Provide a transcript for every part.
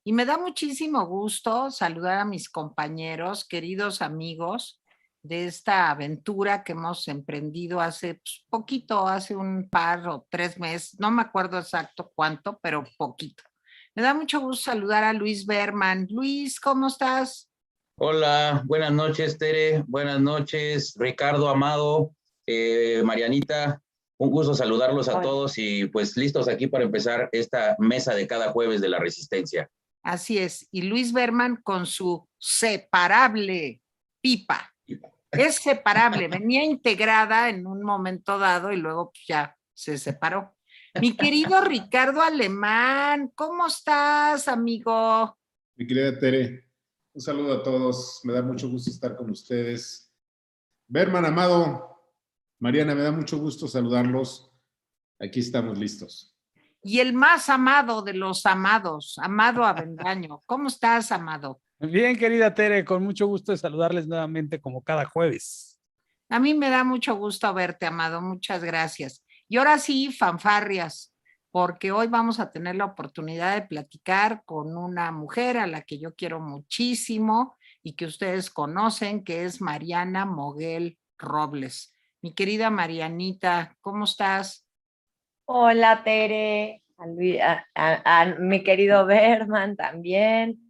Y me da muchísimo gusto saludar a mis compañeros, queridos amigos de esta aventura que hemos emprendido hace poquito, hace un par o 3 meses, no me acuerdo exacto cuánto, pero poquito. Me da mucho gusto saludar a Luis Berman. Luis, ¿cómo estás? Hola, buenas noches, Tere. Buenas noches, Ricardo Amado, Marianita. Un gusto saludarlos a Hola. todos y pues listos aquí para empezar esta mesa de cada jueves de la Resistencia. Así es. Y Luis Berman con su separable pipa. Es separable, venía integrada en un momento dado y luego pues, ya se separó. Mi querido Ricardo Alemán, ¿cómo estás, amigo? Mi querida Tere, un saludo a todos. Me da mucho gusto estar con ustedes. Berman, Amado, Mariana, me da mucho gusto saludarlos. Aquí estamos listos. Y el más amado de los amados, Amado Avendaño. ¿Cómo estás, Amado? Bien, querida Tere, con mucho gusto de saludarles nuevamente como cada jueves. A mí me da mucho gusto verte, Amado. Muchas gracias. Y ahora sí, fanfarrias, porque hoy vamos a tener la oportunidad de platicar con una mujer a la que yo quiero muchísimo y que ustedes conocen, que es Mariana Moguel Robles. Mi querida Marianita, ¿cómo estás? Hola, Tere, a mi querido Berman también,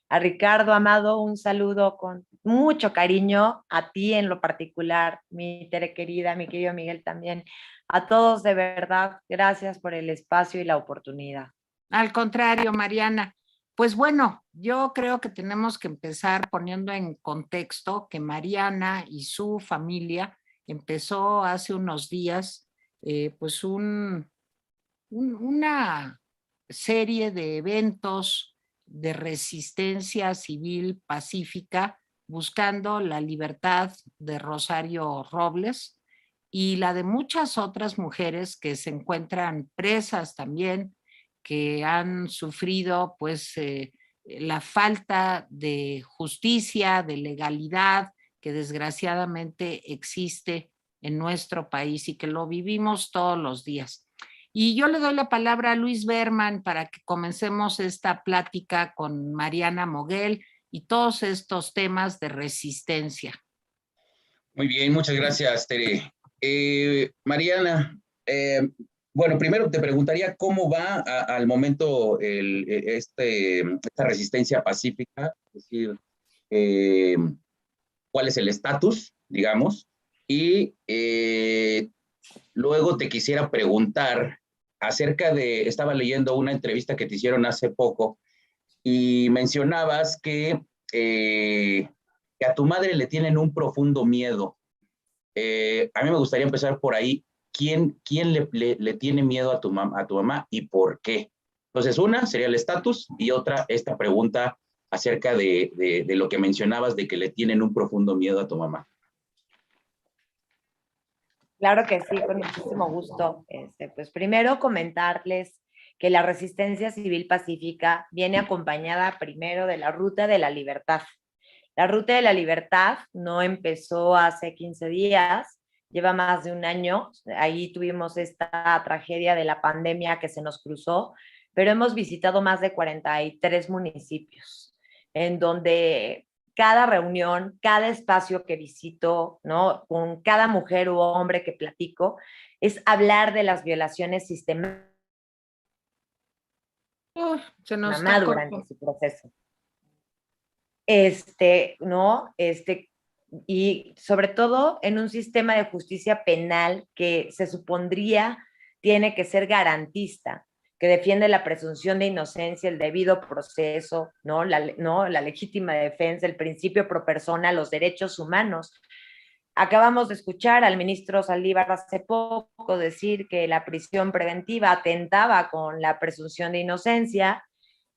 a Ricardo Amado, un saludo con mucho cariño, a ti en lo particular, mi Tere querida, mi querido Miguel también, a todos de verdad, gracias por el espacio y la oportunidad. Al contrario, Mariana. Pues bueno, yo creo que tenemos que empezar poniendo en contexto que Mariana y su familia empezó hace unos días pues una serie de eventos de resistencia civil pacífica buscando la libertad de Rosario Robles y la de muchas otras mujeres que se encuentran presas también, que han sufrido pues la falta de justicia, de legalidad que desgraciadamente existe en nuestro país y que lo vivimos todos los días. Y yo le doy la palabra a Luis Berman para que comencemos esta plática con Mariana Moguel y todos estos temas de resistencia. Muy bien, muchas gracias, Tere. Mariana, bueno, primero te preguntaría cómo va al momento esta resistencia pacífica, es decir, eh, cuál es el estatus, digamos, y luego te quisiera preguntar acerca de, estaba leyendo una entrevista que te hicieron hace poco y mencionabas que a tu madre le tienen un profundo miedo. A mí me gustaría empezar por ahí. ¿Quién le tiene miedo a tu mamá y por qué? Entonces, una sería el estatus y otra, esta pregunta acerca de lo que mencionabas de que le tienen un profundo miedo a tu mamá. Claro que sí, con muchísimo gusto. Pues primero comentarles que la resistencia civil pacífica viene acompañada primero de la Ruta de la Libertad. La Ruta de la Libertad no empezó hace 15 días, lleva más de un año. Ahí tuvimos esta tragedia de la pandemia que se nos cruzó, pero hemos visitado más de 43 municipios, en donde cada reunión, cada espacio que visito, ¿no? Con cada mujer u hombre que platico, es hablar de las violaciones sistemáticas Se nos está durante cortando. su proceso. ¿No? Y sobre todo en un sistema de justicia penal que se supondría tiene que ser garantista, que defiende la presunción de inocencia, el debido proceso, ¿no? La legítima defensa, el principio pro persona, los derechos humanos. Acabamos de escuchar al ministro Saldívar hace poco decir que la prisión preventiva atentaba con la presunción de inocencia.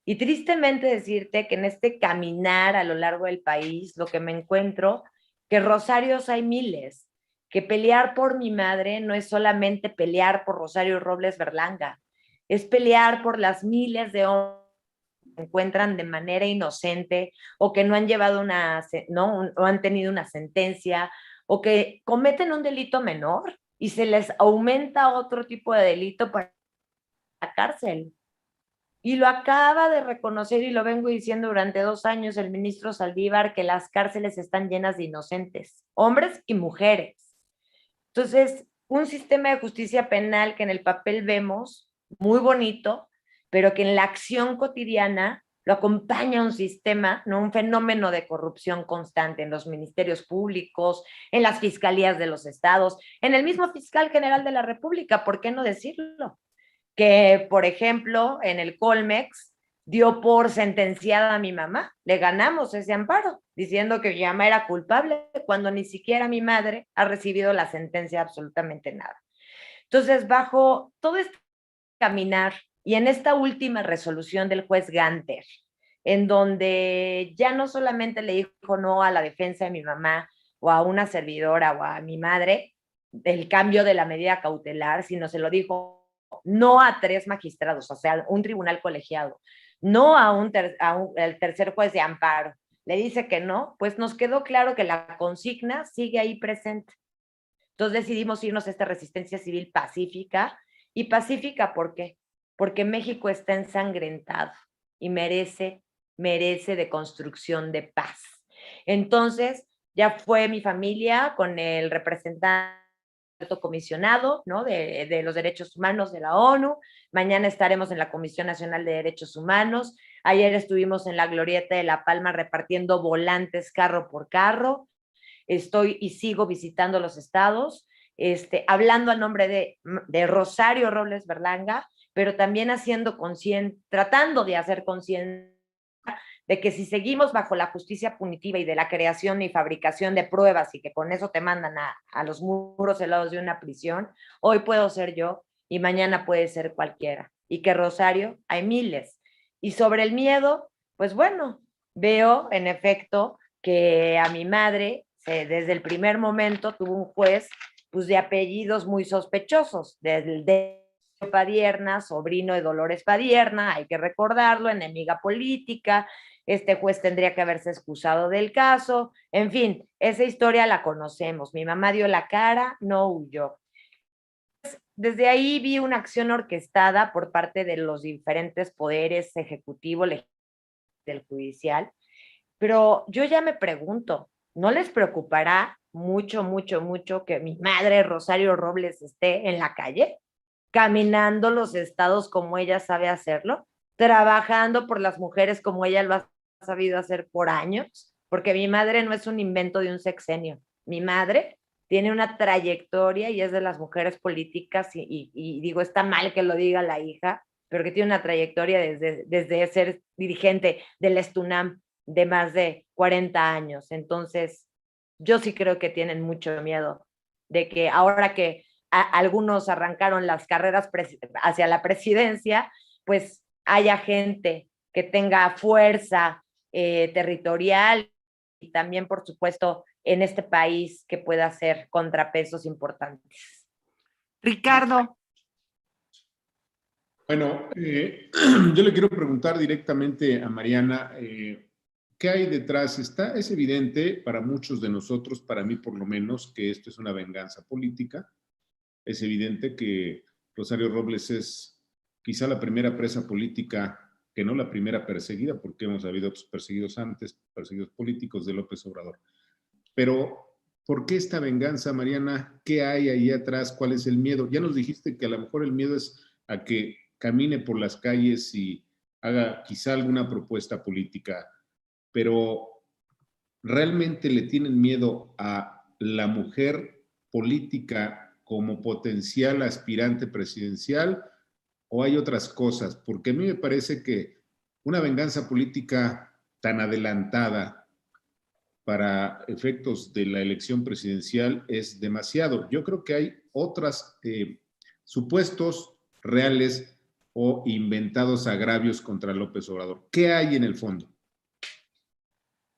Y tristemente decirte que en este caminar a lo largo del país, lo que me encuentro, que rosarios hay miles, que pelear por mi madre no es solamente pelear por Rosario Robles Berlanga, es pelear por las miles de hombres que se encuentran de manera inocente o que no han llevado ¿no? O han tenido una sentencia o que cometen un delito menor y se les aumenta otro tipo de delito para la cárcel. Y lo acaba de reconocer y lo vengo diciendo durante 2 años el ministro Saldívar, que las cárceles están llenas de inocentes, hombres y mujeres. Entonces, un sistema de justicia penal que en el papel vemos muy bonito, pero que en la acción cotidiana lo acompaña un sistema, ¿no? Un fenómeno de corrupción constante en los ministerios públicos, en las fiscalías de los estados, en el mismo fiscal general de la República, ¿por qué no decirlo? Que, por ejemplo, en el Colmex dio por sentenciada a mi mamá. Le ganamos ese amparo, diciendo que mi mamá era culpable, cuando ni siquiera mi madre ha recibido la sentencia de absolutamente nada. Entonces, bajo todo este caminar y en esta última resolución del juez Ganter, en donde ya no solamente le dijo no a la defensa de mi mamá o a una servidora o a mi madre, el cambio de la medida cautelar, sino se lo dijo no a 3 magistrados, o sea, un tribunal colegiado, no a el tercer juez de amparo, le dice que no, pues nos quedó claro que la consigna sigue ahí presente. Entonces decidimos irnos a esta resistencia civil pacífica. ¿Y pacífica por qué? Porque México está ensangrentado y merece de construcción de paz. Entonces, ya fue mi familia con el representante alto comisionado, ¿no? de los derechos humanos de la ONU. Mañana estaremos en la Comisión Nacional de Derechos Humanos. Ayer estuvimos en la Glorieta de La Palma repartiendo volantes carro por carro. Estoy y sigo visitando los estados, hablando a nombre de Rosario Robles Berlanga, pero también tratando de hacer conciencia de que si seguimos bajo la justicia punitiva y de la creación y fabricación de pruebas y que con eso te mandan a los muros helados de una prisión, hoy puedo ser yo y mañana puede ser cualquiera. Y que Rosario hay miles. Y sobre el miedo, pues bueno, veo en efecto que a mi madre, desde el primer momento tuvo un juez pues, de apellidos muy sospechosos, de Padierna, sobrino de Dolores Padierna, hay que recordarlo, enemiga política. Este juez tendría que haberse excusado del caso. En fin, esa historia la conocemos. Mi mamá dio la cara, no huyó. Desde ahí vi una acción orquestada por parte de los diferentes poderes ejecutivo, legislativo, del judicial, pero yo ya me pregunto, ¿no les preocupará mucho, mucho, mucho que mi madre Rosario Robles esté en la calle, caminando los estados como ella sabe hacerlo, trabajando por las mujeres como ella lo ha sabido hacer por años? Porque mi madre no es un invento de un sexenio. Mi madre tiene una trayectoria y es de las mujeres políticas y digo, está mal que lo diga la hija, pero que tiene una trayectoria desde ser dirigente del Estunam de más de 40 años. Entonces, yo sí creo que tienen mucho miedo de que ahora que algunos arrancaron las carreras hacia la presidencia, pues haya gente que tenga fuerza territorial y también, por supuesto, en este país que pueda hacer contrapesos importantes. Ricardo. Bueno, yo le quiero preguntar directamente a Mariana, ¿qué hay detrás? Es evidente para muchos de nosotros, para mí por lo menos, que esto es una venganza política. Es evidente que Rosario Robles es quizá la primera presa política, que no la primera perseguida, porque hemos habido otros perseguidos antes, perseguidos políticos de López Obrador. Pero, ¿por qué esta venganza, Mariana? ¿Qué hay ahí atrás? ¿Cuál es el miedo? Ya nos dijiste que a lo mejor el miedo es a que camine por las calles y haga quizá alguna propuesta política, pero ¿realmente le tienen miedo a la mujer política como potencial aspirante presidencial o hay otras cosas? Porque a mí me parece que una venganza política tan adelantada para efectos de la elección presidencial es demasiado. Yo creo que hay otros supuestos reales o inventados agravios contra López Obrador. ¿Qué hay en el fondo?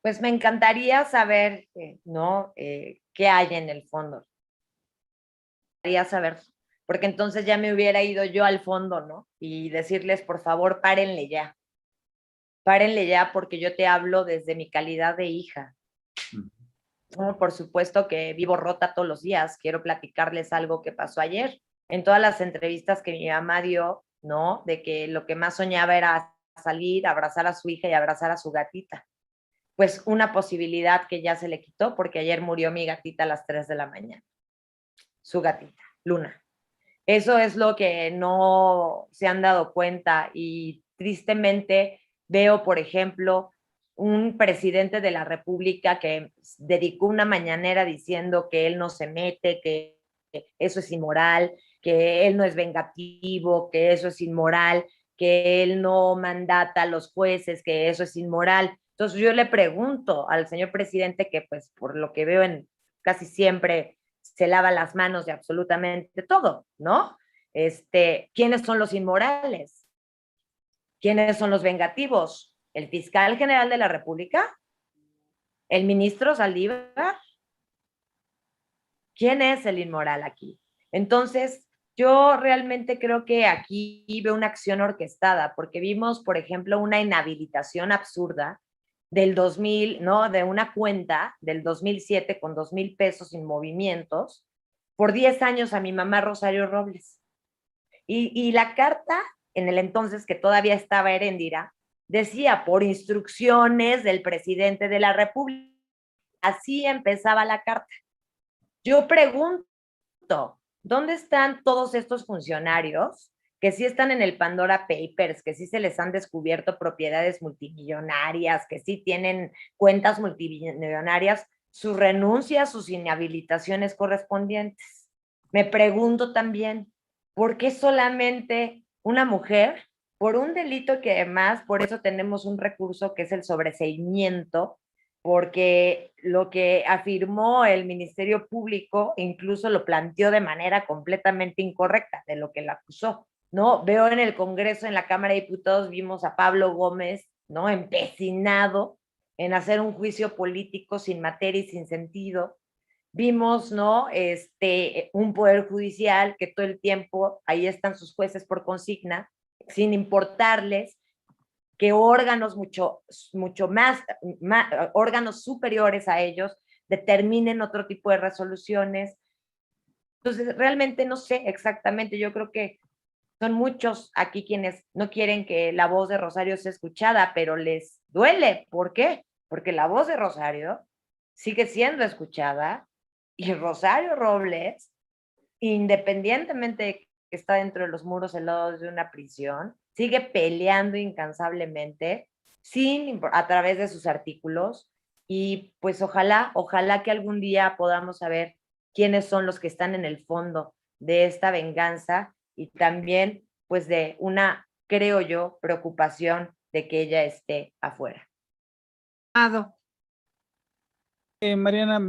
Pues me encantaría saber, ¿no? ¿Qué hay en el fondo? Me encantaría saber, porque entonces ya me hubiera ido yo al fondo, ¿no? Y decirles, por favor, párenle ya. Párenle ya porque yo te hablo desde mi calidad de hija. No, por supuesto que vivo rota todos los días. Quiero platicarles algo que pasó ayer. En todas las entrevistas que mi mamá dio, ¿no? De que lo que más soñaba era salir, abrazar a su hija y abrazar a su gatita. Pues una posibilidad que ya se le quitó porque ayer murió mi gatita a las 3 de la mañana. Su gatita, Luna. Eso es lo que no se han dado cuenta y tristemente veo, por ejemplo, un presidente de la República que dedicó una mañanera diciendo que él no se mete, que eso es inmoral, que él no es vengativo, que eso es inmoral, que él no mandata a los jueces, que eso es inmoral. Entonces yo le pregunto al señor presidente, que pues por lo que veo en casi siempre se lava las manos de absolutamente todo, ¿no? ¿Quiénes son los inmorales? ¿Quiénes son los vengativos? ¿El fiscal general de la República? ¿El ministro Saldívar? ¿Quién es el inmoral aquí? Entonces, yo realmente creo que aquí veo una acción orquestada, porque vimos, por ejemplo, una inhabilitación absurda del 2000, ¿no? De una cuenta del 2007 con 2,000 pesos sin movimientos por 10 años a mi mamá Rosario Robles. Y la carta, en el entonces que todavía estaba Heréndira, decía por instrucciones del presidente de la República. Así empezaba la carta. Yo pregunto, ¿dónde están todos estos funcionarios que sí están en el Pandora Papers, que sí se les han descubierto propiedades multimillonarias, que sí tienen cuentas multimillonarias, sus renuncias, sus inhabilitaciones correspondientes? Me pregunto también, ¿por qué solamente una mujer? Por un delito que además, por eso tenemos un recurso que es el sobreseimiento, porque lo que afirmó el Ministerio Público incluso lo planteó de manera completamente incorrecta de lo que la acusó, ¿no? Veo en el Congreso, en la Cámara de Diputados, vimos a Pablo Gómez, ¿no? Empecinado en hacer un juicio político sin materia y sin sentido. Vimos, ¿no? Un poder judicial que todo el tiempo, ahí están sus jueces por consigna, sin importarles que órganos mucho más, órganos superiores a ellos determinen otro tipo de resoluciones. Entonces, realmente no sé exactamente, yo creo que son muchos aquí quienes no quieren que la voz de Rosario sea escuchada, pero les duele. ¿Por qué? Porque la voz de Rosario sigue siendo escuchada y Rosario Robles, independientemente de que está dentro de los muros helados de una prisión, sigue peleando incansablemente a través de sus artículos y pues ojalá que algún día podamos saber quiénes son los que están en el fondo de esta venganza y también pues de una, creo yo, preocupación de que ella esté afuera. Mariana,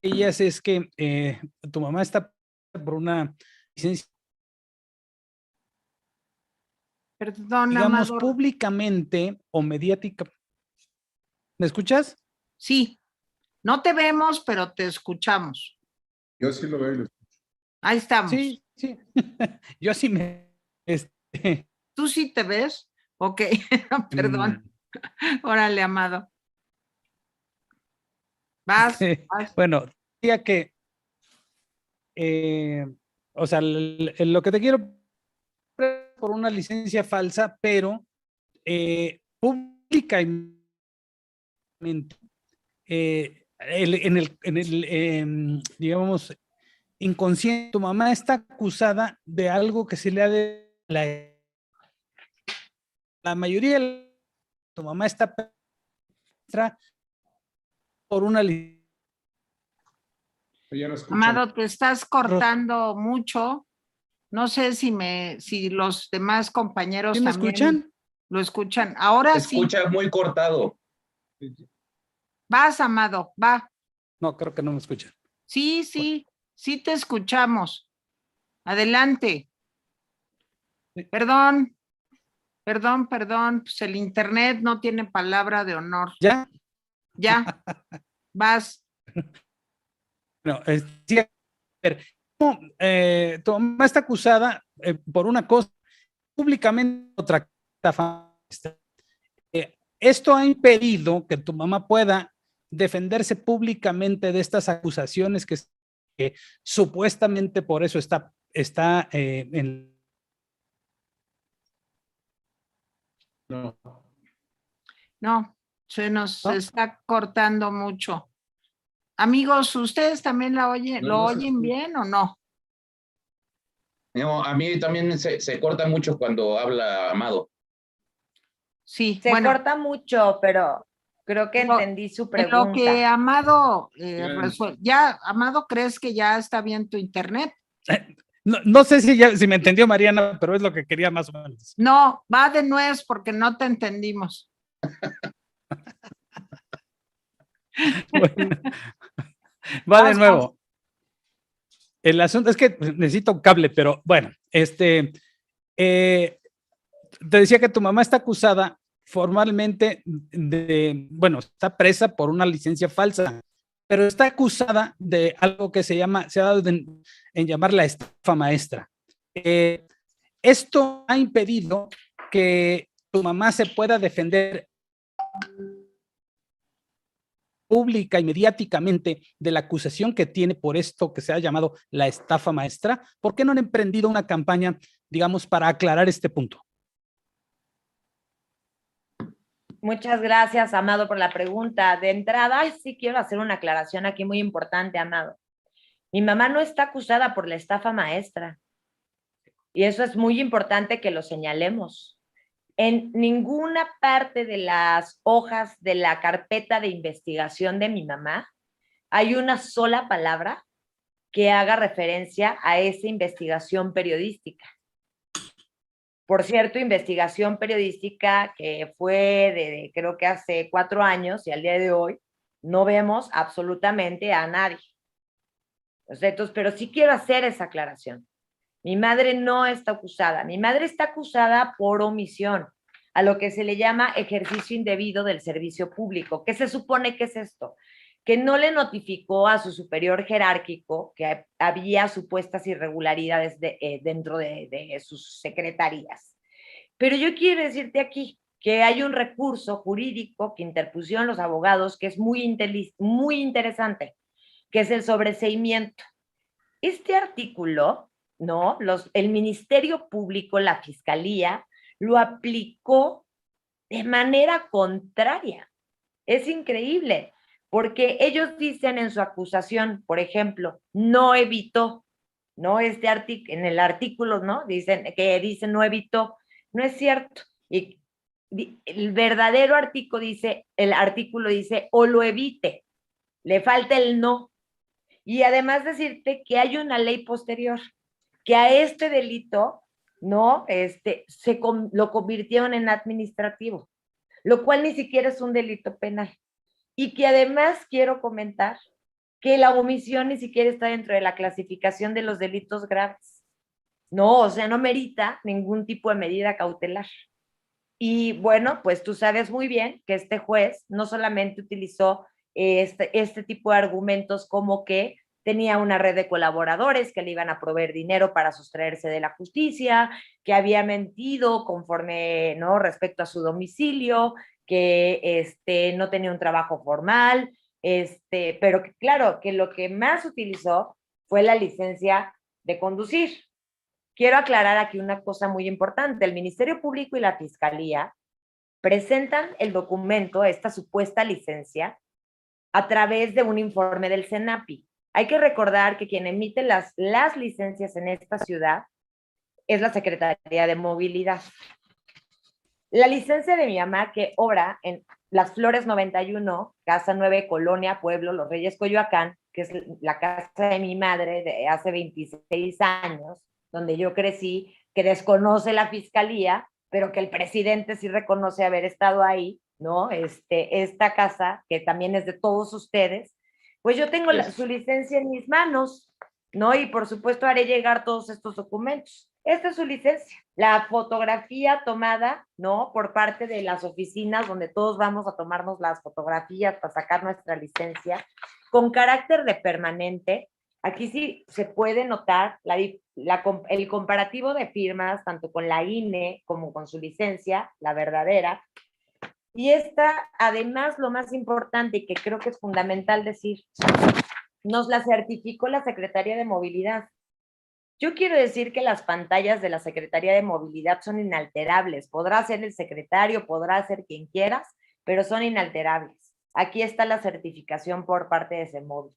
ellas es que tu mamá está por una licencia, Perdón, digamos, Amador. públicamente o mediática. ¿Me escuchas? Sí, no te vemos, pero te escuchamos. Yo sí lo veo y lo escucho. Ahí estamos. Sí, sí. Yo sí me... ¿Tú sí te ves? Ok, perdón. Órale, Amado. Vas. Bueno, decía que, o sea, lo que te quiero por una licencia falsa, pero públicamente, digamos, inconsciente, tu mamá está acusada de algo que se le ha de la mayoría de tu mamá está por una licencia. Amado, te estás cortando mucho. No sé si los demás compañeros ¿Sí me también escuchan? lo escuchan. Ahora Se escucha sí. muy cortado. Vas, Amado, va. No, creo que no me escuchan. Sí, sí te escuchamos. Adelante. Sí. Perdón, pues el internet no tiene palabra de honor. ¿Ya? Ya, vas. No, sí, a ver, tu mamá está acusada por una cosa, públicamente otra. Esto ha impedido que tu mamá pueda defenderse públicamente de estas acusaciones que supuestamente por eso está está en... No. No, se nos ¿No? está cortando mucho. Amigos, ¿ustedes también la oyen, No, lo no se oyen escucha. bien o no? No, a mí también se corta mucho cuando habla Amado. Sí, Se bueno, corta mucho, pero creo que pero entendí su en lo que pregunta. Amado Bien. ya, Amado, ¿crees que ya está bien tu internet? No, no sé si me entendió Mariana, pero es lo que quería más o menos. No, va de nuez porque no te entendimos. Bueno, va de Vas, vas. nuevo. El asunto es que necesito un cable, pero bueno, te decía que tu mamá está acusada formalmente bueno, está presa por una licencia falsa, pero está acusada de algo que se ha dado en llamar la estafa maestra. Esto ha impedido que tu mamá se pueda defender pública y mediáticamente de la acusación que tiene por esto que se ha llamado la estafa maestra. ¿Por qué no han emprendido una campaña, digamos, para aclarar este punto? Muchas gracias, Amado, por la pregunta. De entrada, sí quiero hacer una aclaración aquí muy importante, Amado. Mi mamá no está acusada por la estafa maestra. Y eso es muy importante que lo señalemos. En ninguna parte de las hojas de la carpeta de investigación de mi mamá hay una sola palabra que haga referencia a esa investigación periodística. Por cierto, investigación periodística que fue creo que hace 4 años y al día de hoy no vemos absolutamente a nadie. Entonces, pero sí quiero hacer esa aclaración. Mi madre no está acusada. Mi madre está acusada por omisión, a lo que se le llama ejercicio indebido del servicio público. ¿Qué se supone que es esto? Que no le notificó a su superior jerárquico que había supuestas irregularidades dentro de sus secretarías. Pero yo quiero decirte aquí que hay un recurso jurídico que interpusieron los abogados que es muy interesante, que es el sobreseimiento. Este artículo, ¿no? El Ministerio Público, la Fiscalía, lo aplicó de manera contraria. Es increíble, porque ellos dicen en su acusación, por ejemplo, no evitó, ¿no? En el artículo, ¿no? Dicen no evitó. No es cierto. Y el verdadero el artículo dice, o lo evite. Le falta el no. Y además decirte que hay una ley posterior, que a este delito, ¿no? Lo convirtieron en administrativo, lo cual ni siquiera es un delito penal. Y que además quiero comentar que la omisión ni siquiera está dentro de la clasificación de los delitos graves. No, o sea, no merita ningún tipo de medida cautelar. Y bueno, pues tú sabes muy bien que este juez no solamente utilizó este tipo de argumentos como que tenía una red de colaboradores que le iban a proveer dinero para sustraerse de la justicia, que había mentido conforme, ¿no? Respecto a su domicilio, que no tenía un trabajo formal, pero que, claro, que lo que más utilizó fue la licencia de conducir. Quiero aclarar aquí una cosa muy importante. El Ministerio Público y la Fiscalía presentan el documento, esta supuesta licencia, a través de un informe del CENAPI. Hay que recordar que quien emite las licencias en esta ciudad es la Secretaría de Movilidad. La licencia de mi mamá, que obra en Las Flores 91, Casa 9, Colonia, Pueblo, Los Reyes, Coyoacán, que es la casa de mi madre de hace 26 años, donde yo crecí, que desconoce la fiscalía, pero que el presidente sí reconoce haber estado ahí, ¿no? Esta casa, que también es de todos ustedes, pues yo tengo su licencia en mis manos, ¿no? Y por supuesto haré llegar todos estos documentos. Esta es su licencia. La fotografía tomada, ¿no? Por parte de las oficinas donde todos vamos a tomarnos las fotografías para sacar nuestra licencia, con carácter de permanente. Aquí sí se puede notar el comparativo de firmas, tanto con la INE como con su licencia, la verdadera. Y esta, además, lo más importante y que creo que es fundamental decir, nos la certificó la Secretaría de Movilidad. Yo quiero decir que las pantallas de la Secretaría de Movilidad son inalterables. Podrá ser el secretario, podrá ser quien quieras, pero son inalterables. Aquí está la certificación por parte de CEMOVI.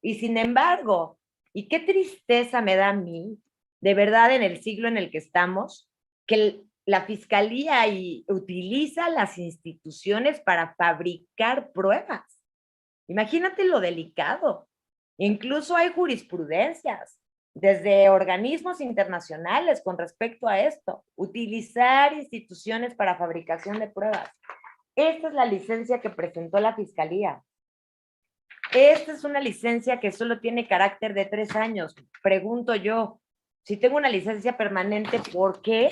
Y sin embargo, y qué tristeza me da a mí, de verdad, en el siglo en el que estamos, que la Fiscalía utiliza las instituciones para fabricar pruebas. Imagínate lo delicado. Incluso hay jurisprudencias desde organismos internacionales con respecto a esto. Utilizar instituciones para fabricación de pruebas. Esta es la licencia que presentó la Fiscalía. Esta es una licencia que solo tiene carácter de 3 años. Pregunto yo, si tengo una licencia permanente, ¿por qué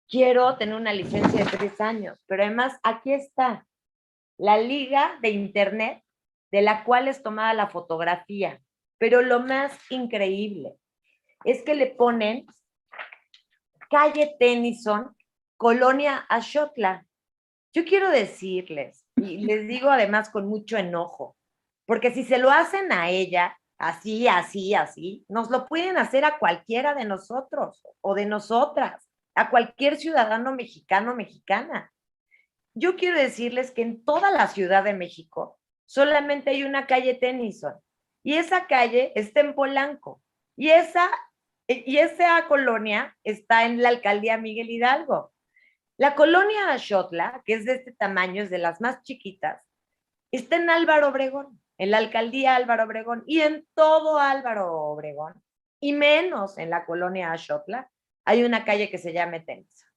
quiero tener una licencia de 3 años? Pero además, aquí está la liga de internet de la cual es tomada la fotografía. Pero lo más increíble es que le ponen calle Tennyson, Colonia Axotla. Yo quiero decirles, y les digo además con mucho enojo, porque si se lo hacen a ella, así, así, así, nos lo pueden hacer a cualquiera de nosotros o de nosotras, a cualquier ciudadano mexicano o mexicana. Yo quiero decirles que en toda la Ciudad de México solamente hay una calle Tennyson y esa calle está en Polanco y esa colonia está en la alcaldía Miguel Hidalgo. La colonia Axotla, que es de este tamaño, es de las más chiquitas, está en Álvaro Obregón, en la alcaldía Álvaro Obregón y en todo Álvaro Obregón, y menos en la colonia Axotla, hay una calle que se llama Tennyson.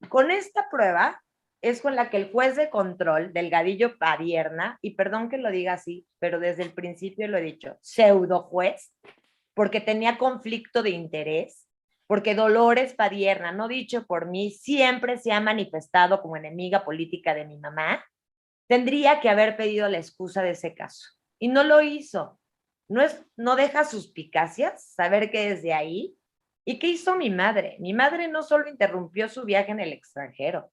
Con esta prueba es con la que el juez de control, Delgadillo Padierna, y perdón que lo diga así, pero desde el principio lo he dicho, pseudo juez, porque tenía conflicto de interés, porque Dolores Padierna, no dicho por mí, siempre se ha manifestado como enemiga política de mi mamá, tendría que haber pedido la excusa de ese caso. Y no lo hizo. No deja suspicacias, saber que desde ahí. ¿Y qué hizo mi madre? Mi madre no solo interrumpió su viaje en el extranjero,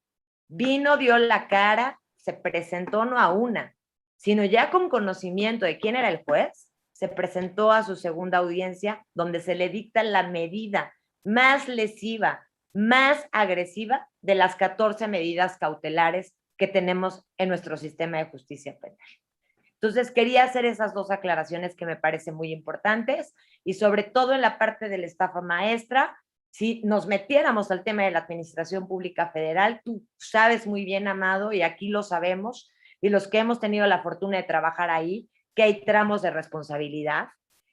vino, dio la cara, se presentó no a una, sino ya con conocimiento de quién era el juez, se presentó a su segunda audiencia donde se le dicta la medida más lesiva, más agresiva de las 14 medidas cautelares que tenemos en nuestro sistema de justicia penal. Entonces, quería hacer esas 2 aclaraciones que me parecen muy importantes y sobre todo en la parte de la estafa maestra, si nos metiéramos al tema de la Administración Pública Federal, tú sabes muy bien, Amado, y aquí lo sabemos, y los que hemos tenido la fortuna de trabajar ahí, que hay tramos de responsabilidad,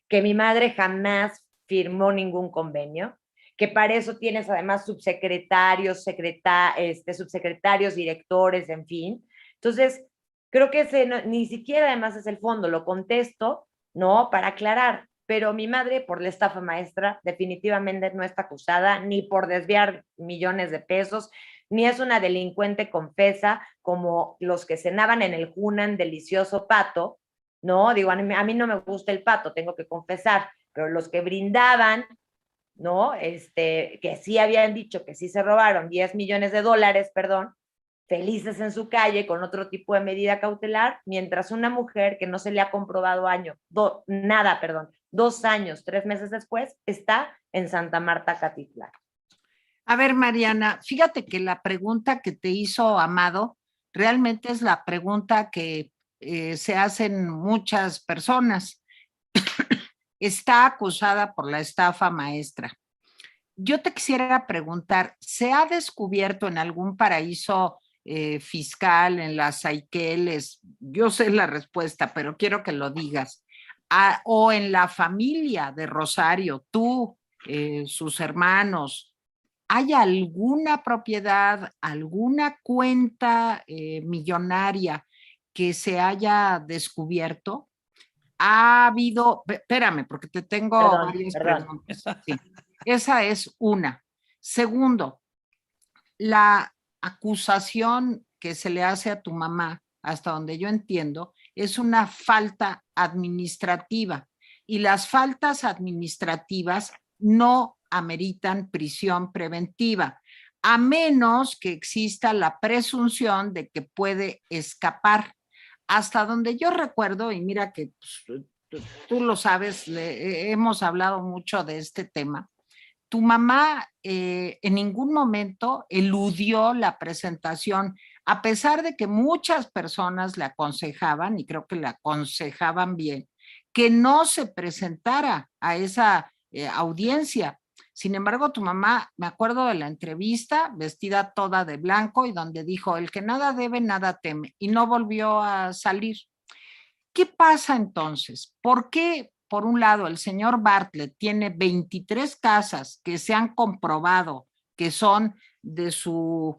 que mi madre jamás firmó ningún convenio, que para eso tienes además subsecretarios, subsecretarios, directores, en fin. Entonces, creo que ni siquiera además es el fondo, lo contesto, ¿no? Para aclarar, pero mi madre por la estafa maestra definitivamente no está acusada ni por desviar millones de pesos, ni es una delincuente confesa como los que cenaban en el Hunan delicioso pato, ¿no? Digo, a mí no me gusta el pato, tengo que confesar, pero los que brindaban, ¿no? Que sí habían dicho que sí se robaron 10 millones de dólares, perdón, felices en su calle con otro tipo de medida cautelar, mientras una mujer que no se le ha comprobado nada, 2 años, 3 meses después, está en Santa Marta, Catitlán. A ver, Mariana, fíjate que la pregunta que te hizo Amado realmente es la pregunta que se hacen muchas personas. Está acusada por la estafa maestra. Yo te quisiera preguntar, ¿se ha descubierto en algún paraíso fiscal, en las Seychelles? Yo sé la respuesta, pero quiero que lo digas. O en la familia de Rosario, tú, sus hermanos, ¿hay alguna propiedad, alguna cuenta millonaria que se haya descubierto? Ha habido, espérame, porque te tengo varias preguntas. Sí. Esa es una. Segundo, la acusación que se le hace a tu mamá, hasta donde yo entiendo, es una falta administrativa y las faltas administrativas no ameritan prisión preventiva, a menos que exista la presunción de que puede escapar. Hasta donde yo recuerdo, y mira que pues, tú lo sabes, hemos hablado mucho de este tema, tu mamá en ningún momento eludió la presentación, a pesar de que muchas personas le aconsejaban, y creo que le aconsejaban bien, que no se presentara a esa audiencia. Sin embargo, tu mamá, me acuerdo de la entrevista, vestida toda de blanco y donde dijo, el que nada debe, nada teme, y no volvió a salir. ¿Qué pasa entonces? ¿Por qué, por un lado, el señor Bartlett tiene 23 casas que se han comprobado que son de su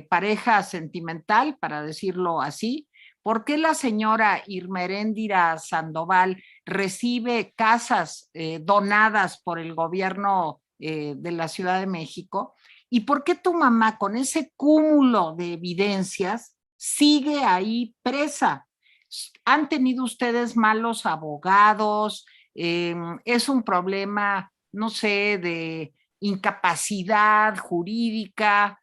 pareja sentimental, para decirlo así? ¿Por qué la señora Irma Heréndira Sandoval recibe casas donadas por el gobierno de la Ciudad de México? ¿Y por qué tu mamá, con ese cúmulo de evidencias, sigue ahí presa? ¿Han tenido ustedes malos abogados? ¿Es un problema, no sé, de incapacidad jurídica?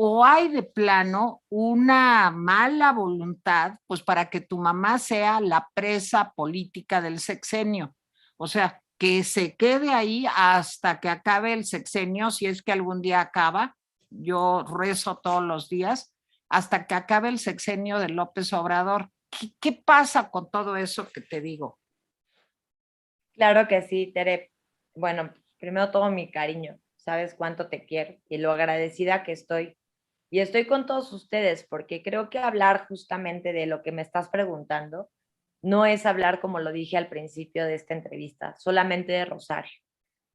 ¿O hay de plano una mala voluntad, pues para que tu mamá sea la presa política del sexenio? O sea, que se quede ahí hasta que acabe el sexenio, si es que algún día acaba. Yo rezo todos los días hasta que acabe el sexenio de López Obrador. ¿Qué pasa con todo eso que te digo? Claro que sí, Tere. Bueno, primero todo mi cariño. Sabes cuánto te quiero y lo agradecida que estoy. Y estoy con todos ustedes porque creo que hablar justamente de lo que me estás preguntando no es hablar, como lo dije al principio de esta entrevista, solamente de Rosario.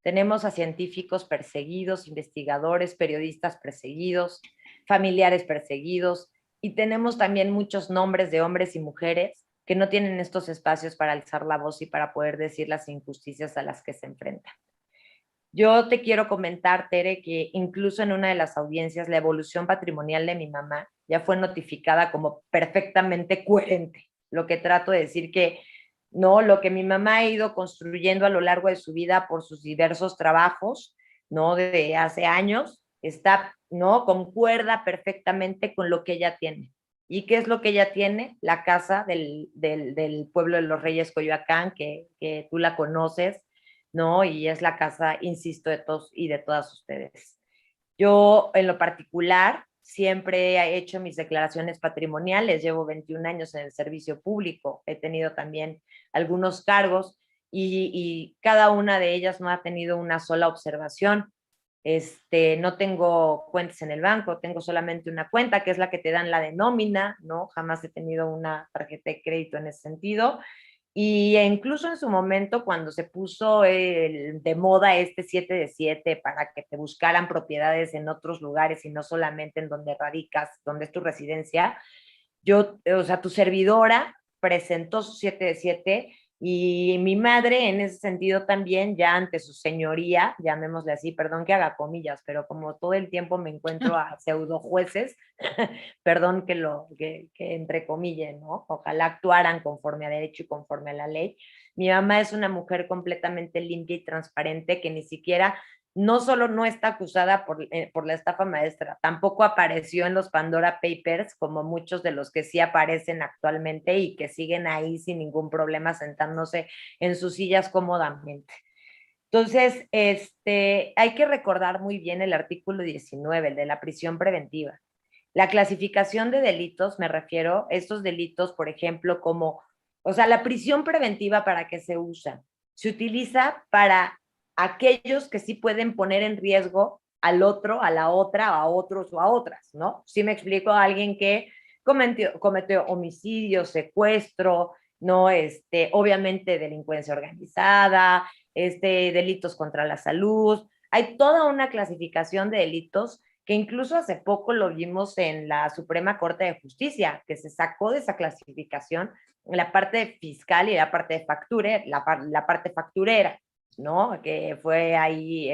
Tenemos a científicos perseguidos, investigadores, periodistas perseguidos, familiares perseguidos, y tenemos también muchos nombres de hombres y mujeres que no tienen estos espacios para alzar la voz y para poder decir las injusticias a las que se enfrentan. Yo te quiero comentar, Tere, que incluso en una de las audiencias, la evolución patrimonial de mi mamá ya fue notificada como perfectamente coherente. Lo que trato de decir que no, lo que mi mamá ha ido construyendo a lo largo de su vida por sus diversos trabajos, no, de hace años, está, no, concuerda perfectamente con lo que ella tiene. ¿Y qué es lo que ella tiene? La casa del pueblo de los Reyes Coyoacán, que tú la conoces, ¿no? Y es la casa, insisto, de todos y de todas ustedes. Yo, en lo particular, siempre he hecho mis declaraciones patrimoniales, llevo 21 años en el servicio público, he tenido también algunos cargos y cada una de ellas no ha tenido una sola observación. No tengo cuentas en el banco, tengo solamente una cuenta, que es la que te dan la de nómina, ¿no? Jamás he tenido una tarjeta de crédito en ese sentido. Y incluso en su momento, cuando se puso de moda este 7 de 7 para que te buscaran propiedades en otros lugares y no solamente en donde radicas, donde es tu residencia, yo, o sea, tu servidora presentó su 7 de 7 y mi madre en ese sentido también, ya ante su señoría, llamémosle así, perdón que haga comillas, pero como todo el tiempo me encuentro a pseudo jueces, perdón que entre comillas, ¿no? Ojalá actuaran conforme a derecho y conforme a la ley. Mi mamá es una mujer completamente limpia y transparente que ni siquiera, no solo no está acusada por la estafa maestra, tampoco apareció en los Pandora Papers, como muchos de los que sí aparecen actualmente y que siguen ahí sin ningún problema sentándose en sus sillas cómodamente. Entonces, hay que recordar muy bien el artículo 19, el de la prisión preventiva. La clasificación de delitos, me refiero a estos delitos, por ejemplo, como, o sea, la prisión preventiva, ¿para qué se usa? Se utiliza para aquellos que sí pueden poner en riesgo al otro, a la otra, a otros o a otras, ¿no? Si me explico, a alguien que cometió homicidio, secuestro, ¿no? Obviamente delincuencia organizada, delitos contra la salud. Hay toda una clasificación de delitos que incluso hace poco lo vimos en la Suprema Corte de Justicia, que se sacó de esa clasificación la parte fiscal y la parte de factura, la parte facturera, ¿no? Que fue ahí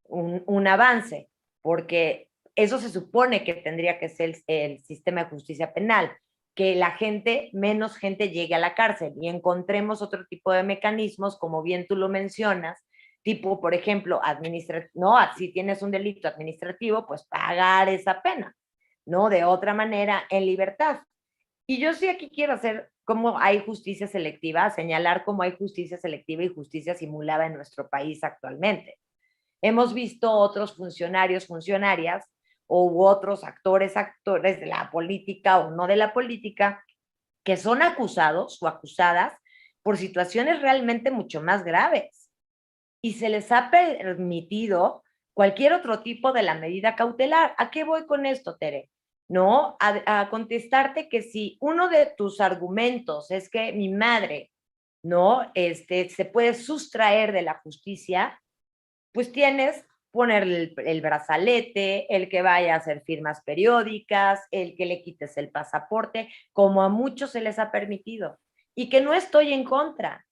un avance, porque eso se supone que tendría que ser el sistema de justicia penal, que la gente, menos gente llegue a la cárcel y encontremos otro tipo de mecanismos, como bien tú lo mencionas, tipo, por ejemplo, no, si tienes un delito administrativo, pues pagar esa pena, ¿no? De otra manera, en libertad. Y yo sí aquí quiero hacer cómo hay justicia selectiva, señalar cómo hay justicia selectiva y justicia simulada en nuestro país actualmente. Hemos visto otros funcionarios, funcionarias, u otros actores de la política o no de la política, que son acusados o acusadas por situaciones realmente mucho más graves. Y se les ha permitido cualquier otro tipo de la medida cautelar. ¿A qué voy con esto, Tere? ¿No? A contestarte que si uno de tus argumentos es que mi madre, ¿no? Se puede sustraer de la justicia, pues tienes ponerle el brazalete, el que vaya a hacer firmas periódicas, el que le quites el pasaporte, como a muchos se les ha permitido. Y que no estoy en contra,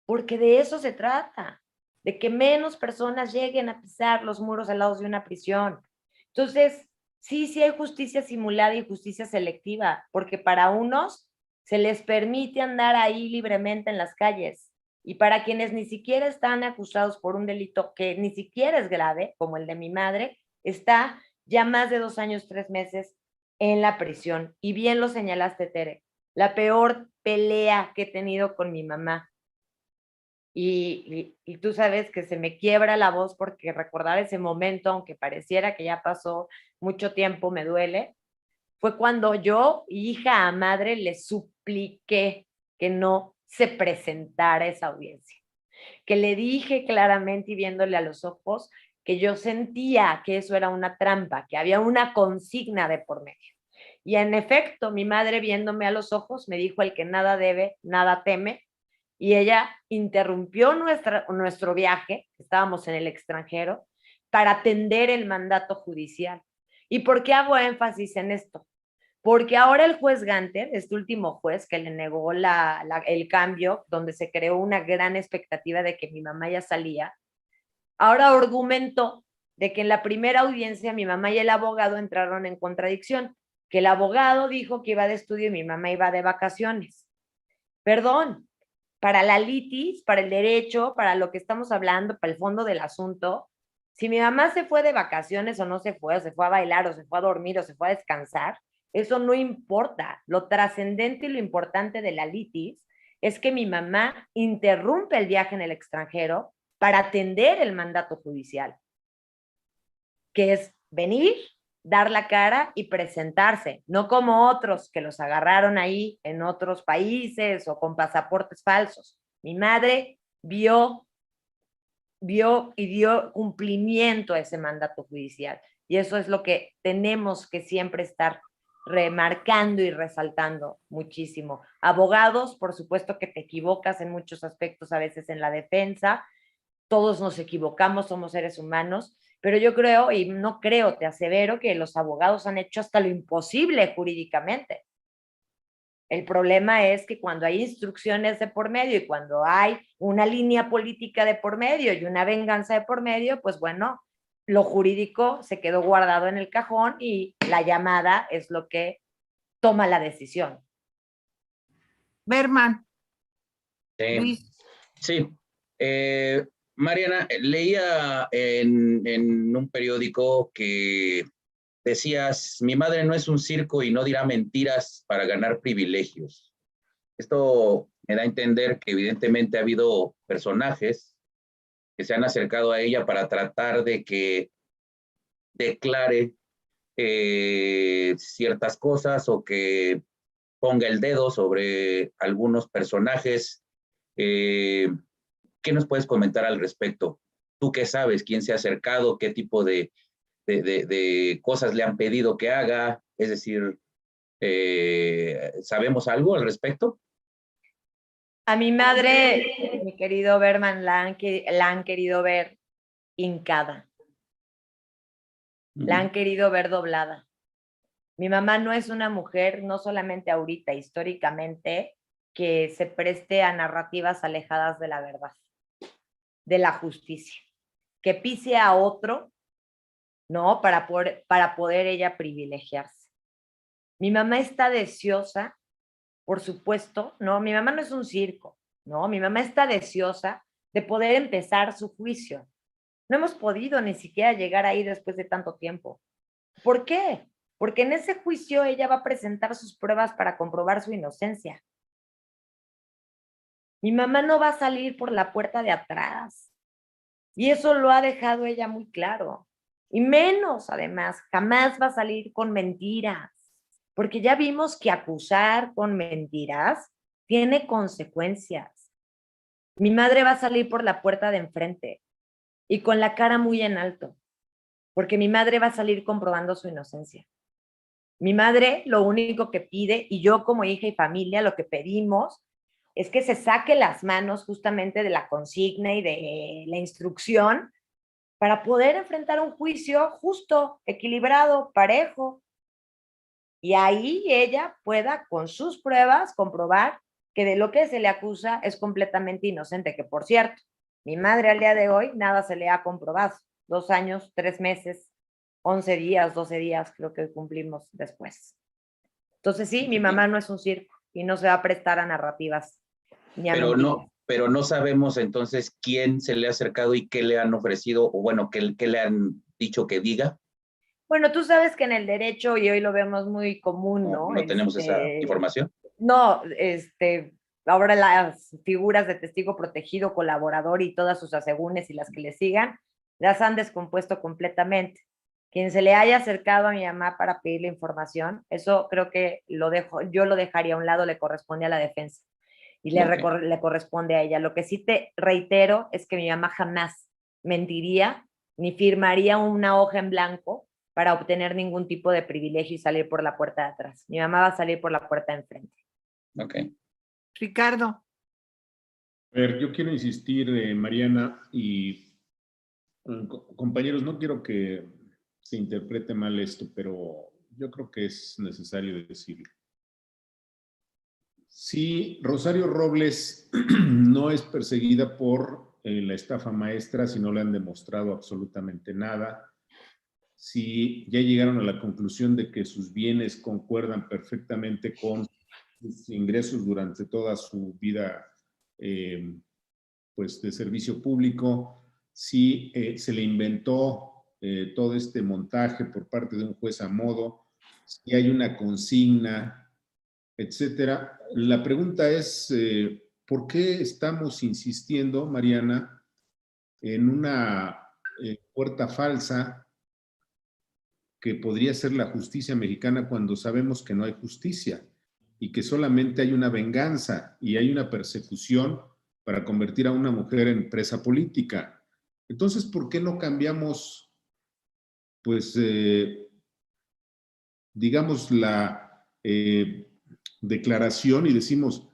porque de eso se trata, de que menos personas lleguen a pisar los muros al lado de una prisión. Entonces, sí hay justicia simulada y justicia selectiva, porque para unos se les permite andar ahí libremente en las calles, y para quienes ni siquiera están acusados por un delito que ni siquiera es grave, como el de mi madre, está ya más de 2 años, 3 meses en la prisión. Y bien lo señalaste, Tere, la peor pelea que he tenido con mi mamá. Y tú sabes que se me quiebra la voz porque recordar ese momento, aunque pareciera que ya pasó mucho tiempo, me duele. Fue cuando yo, hija a madre, le supliqué que no se presentara a esa audiencia, que le dije claramente y viéndole a los ojos que yo sentía que eso era una trampa, que había una consigna de por medio. Y en efecto, mi madre viéndome a los ojos me dijo: el que nada debe, nada teme. Y ella interrumpió nuestro viaje, estábamos en el extranjero, para atender el mandato judicial. ¿Y por qué hago énfasis en esto? Porque ahora el juez Ganter, este último juez que le negó el cambio, donde se creó una gran expectativa de que mi mamá ya salía, ahora argumentó de que en la primera audiencia mi mamá y el abogado entraron en contradicción, que el abogado dijo que iba de estudio y mi mamá iba de vacaciones. Perdón, para la litis, para el derecho, para lo que estamos hablando, para el fondo del asunto, si mi mamá se fue de vacaciones o no se fue, o se fue a bailar, o se fue a dormir, o se fue a descansar, eso no importa. Lo trascendente y lo importante de la litis es que mi mamá interrumpe el viaje en el extranjero para atender el mandato judicial, que es venir, dar la cara y presentarse, no como otros que los agarraron ahí en otros países o con pasaportes falsos. Mi madre vio y dio cumplimiento a ese mandato judicial. Y eso es lo que tenemos que siempre estar remarcando y resaltando muchísimo. Abogados, por supuesto que te equivocas en muchos aspectos, a veces en la defensa, todos nos equivocamos, somos seres humanos, pero yo creo, y no creo, te asevero, que los abogados han hecho hasta lo imposible jurídicamente. El problema es que cuando hay instrucciones de por medio y cuando hay una línea política de por medio y una venganza de por medio, pues bueno, lo jurídico se quedó guardado en el cajón y la llamada es lo que toma la decisión. Berman, Sí, Luis, sí. Mariana, leía en un periódico que decías: mi madre no es un circo y no dirá mentiras para ganar privilegios. Esto me da a entender que evidentemente ha habido personajes que se han acercado a ella para tratar de que declare ciertas cosas o que ponga el dedo sobre algunos personajes. ¿Qué nos puedes comentar al respecto? ¿Tú qué sabes? ¿Quién se ha acercado? ¿Qué tipo de cosas le han pedido que haga? Es decir, ¿sabemos algo al respecto? A mi madre, mi querido Berman, la han querido ver hincada. La han querido ver doblada. Mi mamá no es una mujer, no solamente ahorita, históricamente, que se preste a narrativas alejadas de la verdad, de la justicia, que pise a otro, ¿no? Para poder ella privilegiarse. Mi mamá está deseosa, por supuesto, ¿no? Mi mamá no es un circo, ¿no? Mi mamá está deseosa de poder empezar su juicio. No hemos podido ni siquiera llegar ahí después de tanto tiempo. ¿Por qué? Porque en ese juicio ella va a presentar sus pruebas para comprobar su inocencia. Mi mamá no va a salir por la puerta de atrás. Y eso lo ha dejado ella muy claro. Y menos, además, jamás va a salir con mentiras. Porque ya vimos que acusar con mentiras tiene consecuencias. Mi madre va a salir por la puerta de enfrente y con la cara muy en alto, porque mi madre va a salir comprobando su inocencia. Mi madre lo único que pide, y yo como hija y familia lo que pedimos, es que se saque las manos justamente de la consigna y de la instrucción para poder enfrentar un juicio justo, equilibrado, parejo. Y ahí ella pueda, con sus pruebas, comprobar que de lo que se le acusa es completamente inocente, que por cierto, mi madre al día de hoy nada se le ha comprobado. 2 años, 3 meses, 11 días, 12 días, creo que cumplimos después. Entonces sí, mi mamá no es un circo y no se va a prestar a narrativas ni a mentiras. Pero no sabemos entonces quién se le ha acercado y qué le han ofrecido, o bueno, qué le han dicho que diga. Bueno, tú sabes que en el derecho, y hoy lo vemos muy común, ¿no? No tenemos esa información. No, ahora las figuras de testigo protegido, colaborador y todas sus asegúnes y las que le sigan, las han descompuesto completamente. Quien se le haya acercado a mi mamá para pedirle información, eso creo que yo lo dejaría a un lado, le corresponde a la defensa y le corresponde a ella. Lo que sí te reitero es que mi mamá jamás mentiría ni firmaría una hoja en blanco para obtener ningún tipo de privilegio y salir por la puerta de atrás. Mi mamá va a salir por la puerta de enfrente. Ok. Ricardo. A ver, yo quiero insistir, Mariana, y compañeros, no quiero que se interprete mal esto, pero yo creo que es necesario decirlo. Si Rosario Robles no es perseguida por la estafa maestra, si no le han demostrado absolutamente nada, si ya llegaron a la conclusión de que sus bienes concuerdan perfectamente con sus ingresos durante toda su vida pues de servicio público, si se le inventó todo este montaje por parte de un juez a modo, si hay una consigna, etcétera. La pregunta es, ¿por qué estamos insistiendo, Mariana, en una puerta falsa que podría ser la justicia mexicana cuando sabemos que no hay justicia y que solamente hay una venganza y hay una persecución para convertir a una mujer en presa política? Entonces, ¿por qué no cambiamos, pues, digamos, la declaración y decimos,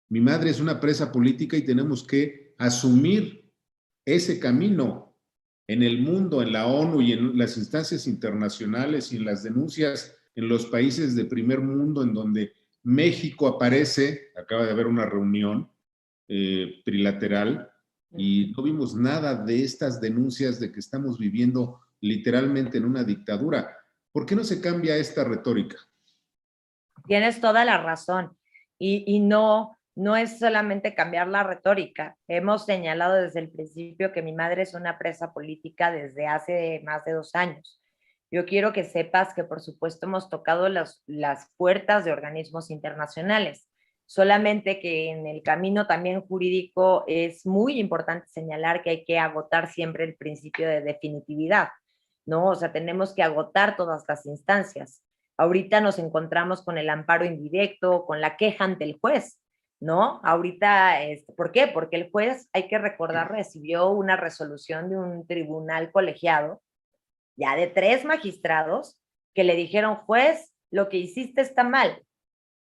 mi madre es una presa política y tenemos que asumir ese camino en el mundo, en la ONU y en las instancias internacionales y en las denuncias en los países de primer mundo en donde México aparece? Acaba de haber una reunión trilateral y no vimos nada de estas denuncias de que estamos viviendo literalmente en una dictadura. ¿Por qué no se cambia esta retórica? Tienes toda la razón. Y no es solamente cambiar la retórica. Hemos señalado desde el principio que mi madre es una presa política desde hace más de 2 años. Yo quiero que sepas que, por supuesto, hemos tocado las puertas de organismos internacionales. Solamente que en el camino también jurídico es muy importante señalar que hay que agotar siempre el principio de definitividad, ¿no? O sea, tenemos que agotar todas las instancias. Ahorita nos encontramos con el amparo indirecto, con la queja ante el juez, ¿no? Ahorita, ¿por qué? Porque el juez, hay que recordar, recibió una resolución de un tribunal colegiado, ya de 3 magistrados, que le dijeron, juez, lo que hiciste está mal.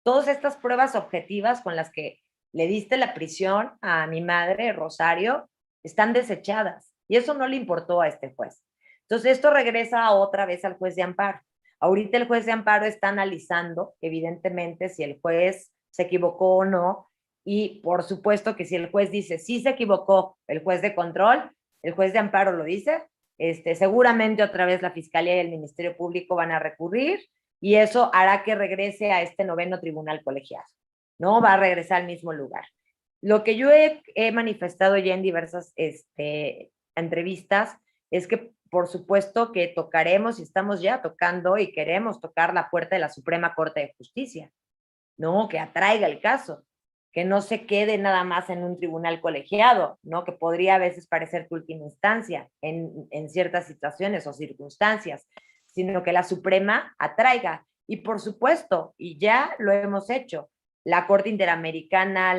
Todas estas pruebas objetivas con las que le diste la prisión a mi madre, Rosario, están desechadas. Y eso no le importó a este juez. Entonces, esto regresa otra vez al juez de amparo. Ahorita el juez de amparo está analizando, evidentemente, si el juez se equivocó o no. Y por supuesto que si el juez dice, sí se equivocó, el juez de control, el juez de amparo lo dice, seguramente otra vez la Fiscalía y el Ministerio Público van a recurrir y eso hará que regrese a este 9º tribunal colegiado, ¿no? Va a regresar al mismo lugar. Lo que yo he manifestado ya en diversas entrevistas es que, por supuesto, que tocaremos y estamos ya tocando y queremos tocar la puerta de la Suprema Corte de Justicia, ¿no? Que atraiga el caso. que no se quede nada más en un tribunal colegiado, ¿no? Que podría a veces parecer tu última instancia en ciertas situaciones o circunstancias, sino que la Suprema atraiga. Y por supuesto, y ya lo hemos hecho, la Corte Interamericana,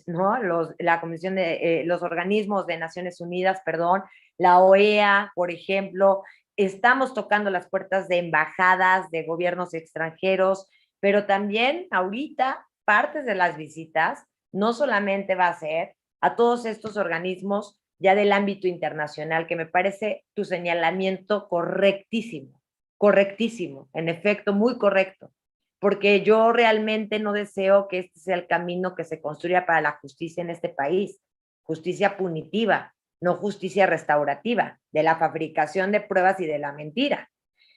¿no? La Comisión de los organismos de Naciones Unidas, perdón, la OEA, por ejemplo, estamos tocando las puertas de embajadas, de gobiernos extranjeros, pero también ahorita partes de las visitas no solamente va a ser a todos estos organismos ya del ámbito internacional, que me parece tu señalamiento correctísimo, correctísimo, en efecto, muy correcto, porque yo realmente no deseo que este sea el camino que se construya para la justicia en este país, justicia punitiva, no justicia restaurativa, de la fabricación de pruebas y de la mentira.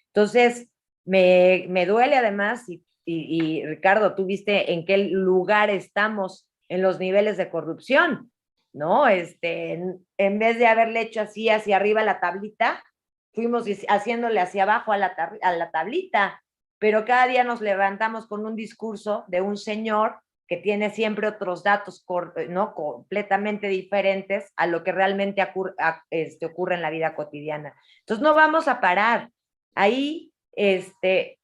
Entonces, me duele además, y Ricardo, tú viste en qué lugar estamos en los niveles de corrupción, ¿no? En vez de haberle hecho así hacia arriba la tablita, fuimos haciéndole hacia abajo a la tablita, pero cada día nos levantamos con un discurso de un señor que tiene siempre otros datos, ¿no? Completamente diferentes a lo que realmente ocurre en la vida cotidiana. Entonces no vamos a parar. Ahí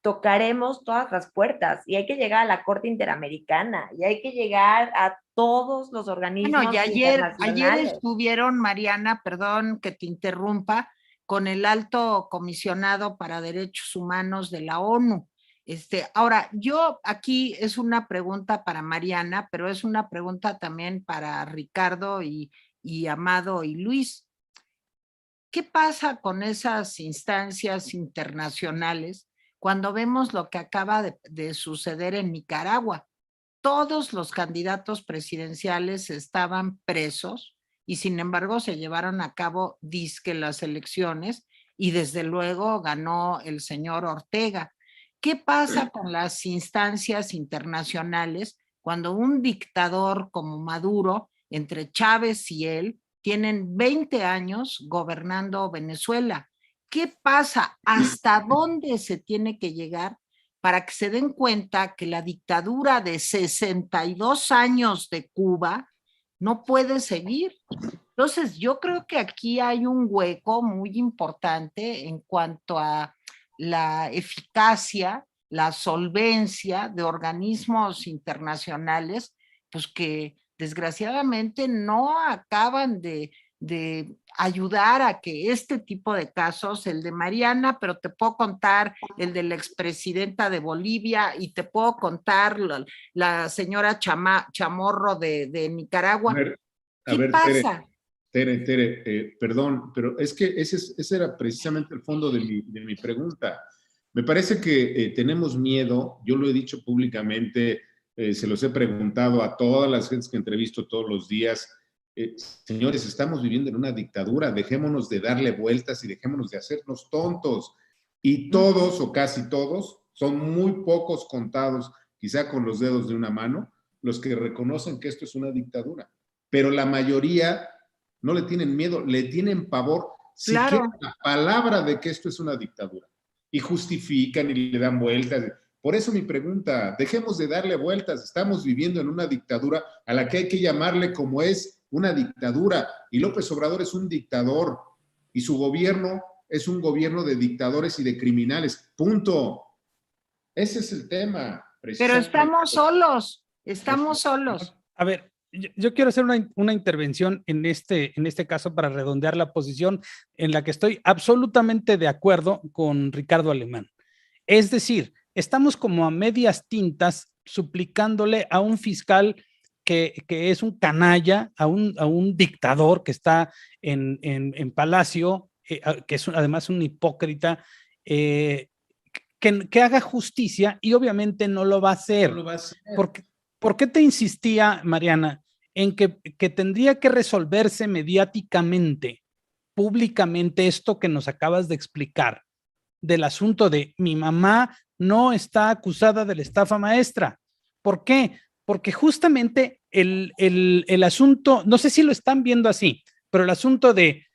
tocaremos todas las puertas y hay que llegar a la Corte Interamericana y hay que llegar a todos los organismos Bueno, y ayer internacionales. estuvieron, Mariana, perdón que te interrumpa, con el alto comisionado para derechos humanos de la ONU. Ahora, yo aquí es una pregunta para Mariana, pero es una pregunta también para Ricardo y Amado y Luis. ¿Qué pasa con esas instancias internacionales cuando vemos lo que acaba de suceder en Nicaragua? Todos los candidatos presidenciales estaban presos y sin embargo se llevaron a cabo dizque las elecciones y desde luego ganó el señor Ortega. ¿Qué pasa con las instancias internacionales cuando un dictador como Maduro, entre Chávez y él, tienen 20 años gobernando Venezuela? ¿Qué pasa? ¿Hasta dónde se tiene que llegar para que se den cuenta que la dictadura de 62 años de Cuba no puede seguir? Entonces, yo creo que aquí hay un hueco muy importante en cuanto a la eficacia, la solvencia de organismos internacionales, pues que desgraciadamente no acaban de ayudar a que este tipo de casos, el de Mariana, pero te puedo contar el de la expresidenta de Bolivia y te puedo contar la señora Chamorro de Nicaragua. ¿Qué pasa? Tere, perdón, pero es que ese era precisamente el fondo de mi pregunta. Me parece que tenemos miedo, yo lo he dicho públicamente, se los he preguntado a todas las gentes que entrevisto todos los días. Señores, estamos viviendo en una dictadura, dejémonos de darle vueltas y dejémonos de hacernos tontos. Y todos o casi todos, son muy pocos contados, quizá con los dedos de una mano, los que reconocen que esto es una dictadura. Pero la mayoría no le tienen miedo, le tienen pavor, Claro. siquiera la palabra de que esto es una dictadura. Y justifican y le dan vueltas. Por eso mi pregunta, dejemos de darle vueltas, estamos viviendo en una dictadura a la que hay que llamarle como es una dictadura, y López Obrador es un dictador, y su gobierno es un gobierno de dictadores y de criminales, punto. Ese es el tema. Pero estamos solos. A ver, yo quiero hacer una intervención en este caso para redondear la posición en la que estoy absolutamente de acuerdo con Ricardo Alemán. Es decir, estamos como a medias tintas suplicándole a un fiscal que es un canalla, a un dictador que está en Palacio, que es además un hipócrita, que haga justicia, y obviamente no lo va a hacer. No lo va a hacer. ¿Por qué te insistía, Mariana, en que tendría que resolverse mediáticamente, públicamente, esto que nos acabas de explicar, del asunto de mi mamá no está acusada de la estafa maestra? ¿Por qué? Porque justamente el asunto, no sé si lo están viendo así, pero el asunto de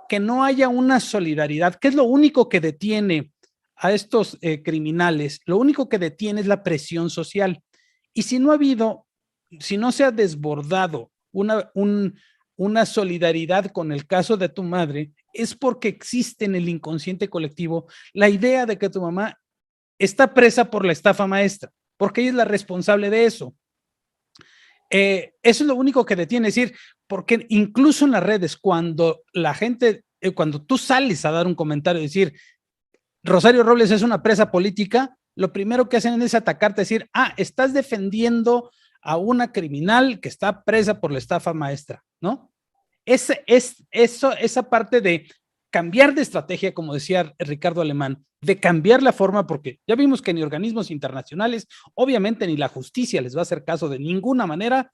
que no haya una solidaridad, que es lo único que detiene a estos criminales, lo único que detiene es la presión social. Y si no ha habido se ha desbordado una solidaridad con el caso de tu madre, es porque existe en el inconsciente colectivo la idea de que tu mamá está presa por la estafa maestra, porque ella es la responsable de eso. Eso es lo único que detiene, es decir, porque incluso en las redes, cuando la gente, cuando tú sales a dar un comentario, decir, Rosario Robles es una presa política, lo primero que hacen es atacarte, decir, estás defendiendo a una criminal que está presa por la estafa maestra, ¿no? Esa parte de cambiar de estrategia, como decía Ricardo Alemán, de cambiar la forma, porque ya vimos que ni organismos internacionales, obviamente ni la justicia les va a hacer caso de ninguna manera.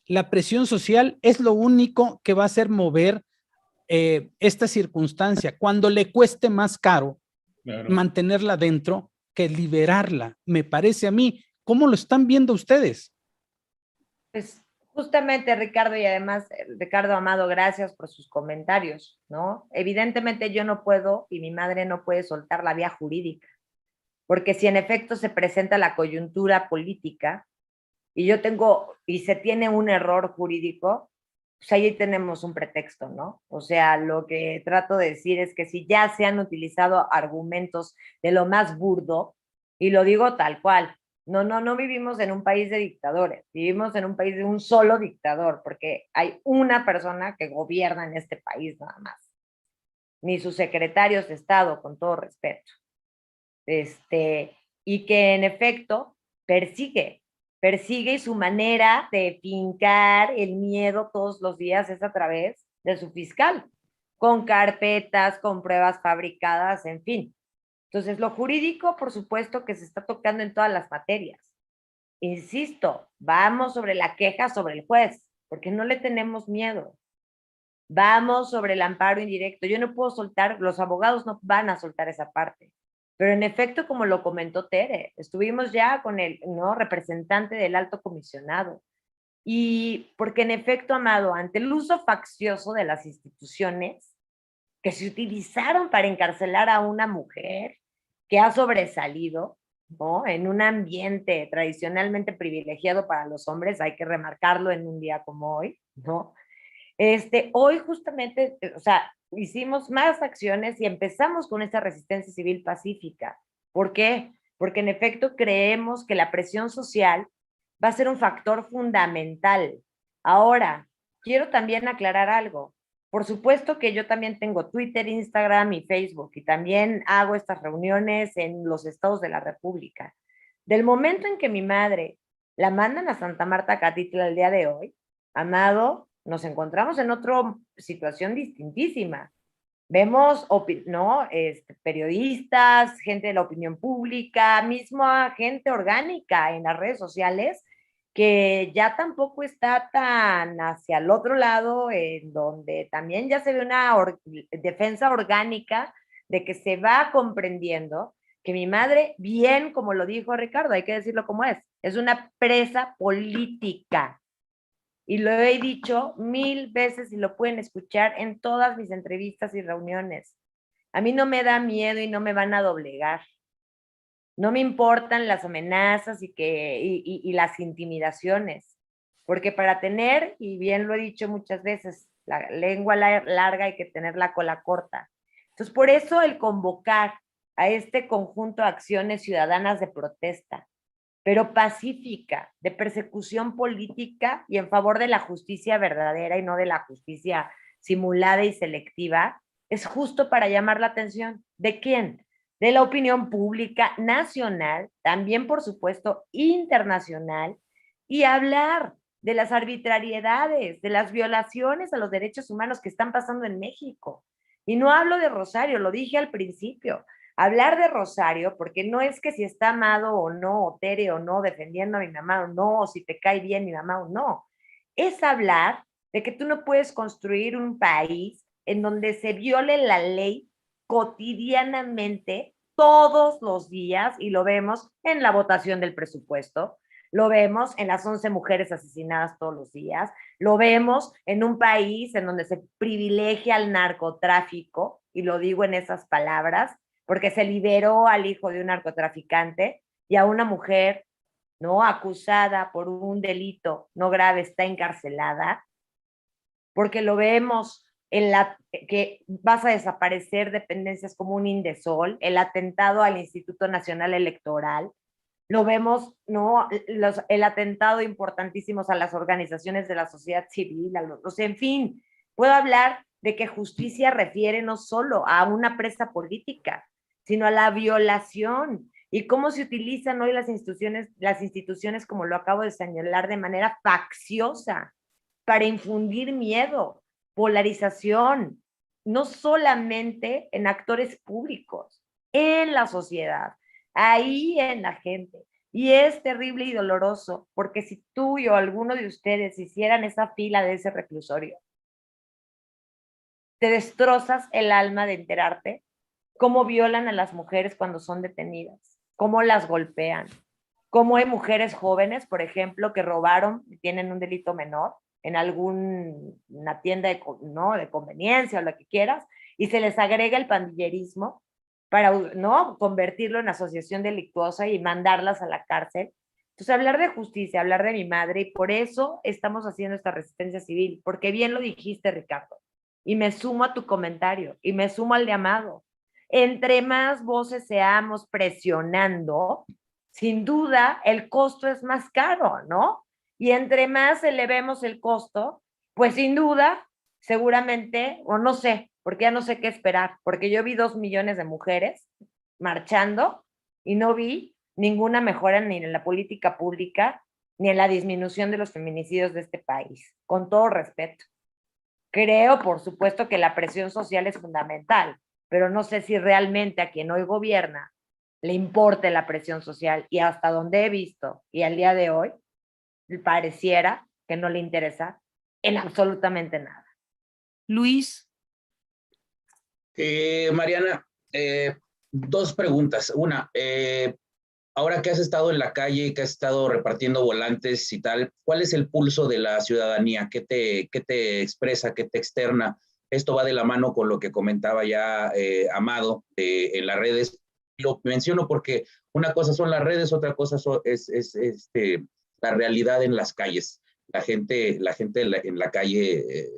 La presión social es lo único que va a hacer mover esta circunstancia, cuando le cueste más caro mantenerla dentro que liberarla, me parece a mí. ¿Cómo lo están viendo ustedes? Pues justamente, Ricardo, y además, Ricardo Amado, gracias por sus comentarios, ¿no? Evidentemente yo no puedo, y mi madre no puede soltar la vía jurídica, porque si en efecto se presenta la coyuntura política, y yo tengo, y se tiene un error jurídico, pues ahí tenemos un pretexto, ¿no? O sea, lo que trato de decir es que si ya se han utilizado argumentos de lo más burdo, y lo digo tal cual, no vivimos en un país de dictadores, vivimos en un país de un solo dictador, porque hay una persona que gobierna en este país nada más, ni sus secretarios de Estado, con todo respeto. Y que en efecto persigue y su manera de fincar el miedo todos los días es a través de su fiscal, con carpetas, con pruebas fabricadas, en fin. Entonces, lo jurídico, por supuesto que se está tocando en todas las materias. Insisto, vamos sobre la queja sobre el juez, porque no le tenemos miedo. Vamos sobre el amparo indirecto. Yo no puedo soltar, los abogados no van a soltar esa parte. Pero en efecto, como lo comentó Tere, estuvimos ya con el representante del alto comisionado. Y porque en efecto, Amado, ante el uso faccioso de las instituciones que se utilizaron para encarcelar a una mujer que ha sobresalido, ¿no? En un ambiente tradicionalmente privilegiado para los hombres, hay que remarcarlo en un día como hoy, ¿no? Hoy justamente, o sea, hicimos más acciones y empezamos con esta resistencia civil pacífica. ¿Por qué? Porque en efecto creemos que la presión social va a ser un factor fundamental. Ahora, quiero también aclarar algo. Por supuesto que yo también tengo Twitter, Instagram y Facebook, y también hago estas reuniones en los estados de la República. Del momento en que mi madre la mandan a Santa Marta Catitla el día de hoy, Amado, nos encontramos en otra situación distintísima. Vemos, ¿no? Periodistas, gente de la opinión pública, misma gente orgánica en las redes sociales, que ya tampoco está tan hacia el otro lado, en donde también ya se ve una defensa orgánica de que se va comprendiendo que mi madre, bien como lo dijo Ricardo, hay que decirlo como es una presa política. Y lo he dicho 1000 veces y lo pueden escuchar en todas mis entrevistas y reuniones. A mí no me da miedo y no me van a doblegar. No me importan las amenazas y las intimidaciones, porque para tener, y bien lo he dicho muchas veces, la lengua larga hay que tener la cola corta. Entonces, por eso el convocar a este conjunto de acciones ciudadanas de protesta, pero pacífica, de persecución política y en favor de la justicia verdadera y no de la justicia simulada y selectiva, es justo para llamar la atención. ¿De quién? De la opinión pública nacional, también por supuesto internacional, y hablar de las arbitrariedades, de las violaciones a los derechos humanos que están pasando en México. Y no hablo de Rosario, lo dije al principio. Hablar de Rosario, porque no es que si está Amado o no, o Tere o no, defendiendo a mi mamá o no, o si te cae bien mi mamá o no. Es hablar de que tú no puedes construir un país en donde se viole la ley cotidianamente, todos los días, y lo vemos en la votación del presupuesto, lo vemos en las 11 mujeres asesinadas todos los días, lo vemos en un país en donde se privilegia al narcotráfico, y lo digo en esas palabras, porque se liberó al hijo de un narcotraficante y a una mujer ¿no? Acusada por un delito no grave, está encarcelada, porque lo vemos que vas a desaparecer dependencias como un Indesol, el atentado al Instituto Nacional Electoral, lo vemos, ¿no? El atentado importantísimos a las organizaciones de la sociedad civil, en fin, puedo hablar de que justicia refiere no solo a una presa política, sino a la violación y cómo se utilizan hoy las instituciones, como lo acabo de señalar, de manera facciosa para infundir miedo, polarización, no solamente en actores públicos, en la sociedad, ahí en la gente. Y es terrible y doloroso, porque si tú o alguno de ustedes hicieran esa fila de ese reclusorio, te destrozas el alma de enterarte cómo violan a las mujeres cuando son detenidas, cómo las golpean, cómo hay mujeres jóvenes, por ejemplo, que robaron y tienen un delito menor en alguna tienda ¿no? de conveniencia o lo que quieras, y se les agrega el pandillerismo para ¿no? convertirlo en asociación delictuosa y mandarlas a la cárcel. Entonces, hablar de justicia, hablar de mi madre, y por eso estamos haciendo esta resistencia civil, porque bien lo dijiste, Ricardo, y me sumo a tu comentario, y me sumo al de Amado. Entre más voces seamos presionando, sin duda el costo es más caro, ¿no? Y entre más elevemos el costo, pues sin duda, seguramente, o no sé, porque ya no sé qué esperar, porque yo vi 2 millones de mujeres marchando y no vi ninguna mejora ni en la política pública ni en la disminución de los feminicidios de este país, con todo respeto. Creo, por supuesto, que la presión social es fundamental, pero no sé si realmente a quien hoy gobierna le importe la presión social, y hasta donde he visto y al día de hoy pareciera que no le interesa en absolutamente nada. Luis. Mariana, dos preguntas. Una, ahora que has estado en la calle, que has estado repartiendo volantes y tal, ¿cuál es el pulso de la ciudadanía? ¿Qué te expresa, qué te externa? Esto va de la mano con lo que comentaba ya Amado en las redes. Lo menciono porque una cosa son las redes, otra cosa es la realidad en las calles. La gente en la calle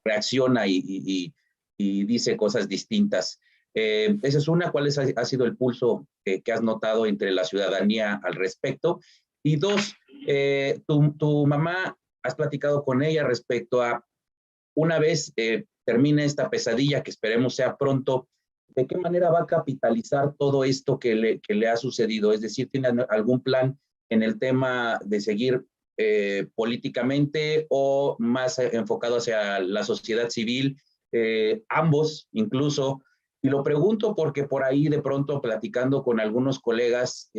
reacciona y dice cosas distintas. Esa es una, ¿cuál ha sido el pulso que has notado entre la ciudadanía al respecto? Y dos, tu mamá, ¿has platicado con ella respecto a una vez termine esta pesadilla, que esperemos sea pronto, de qué manera va a capitalizar todo esto que le ha sucedido? Es decir, ¿tiene algún plan en el tema de seguir políticamente o más enfocado hacia la sociedad civil? Ambos incluso. Y lo pregunto porque por ahí de pronto platicando con algunos colegas,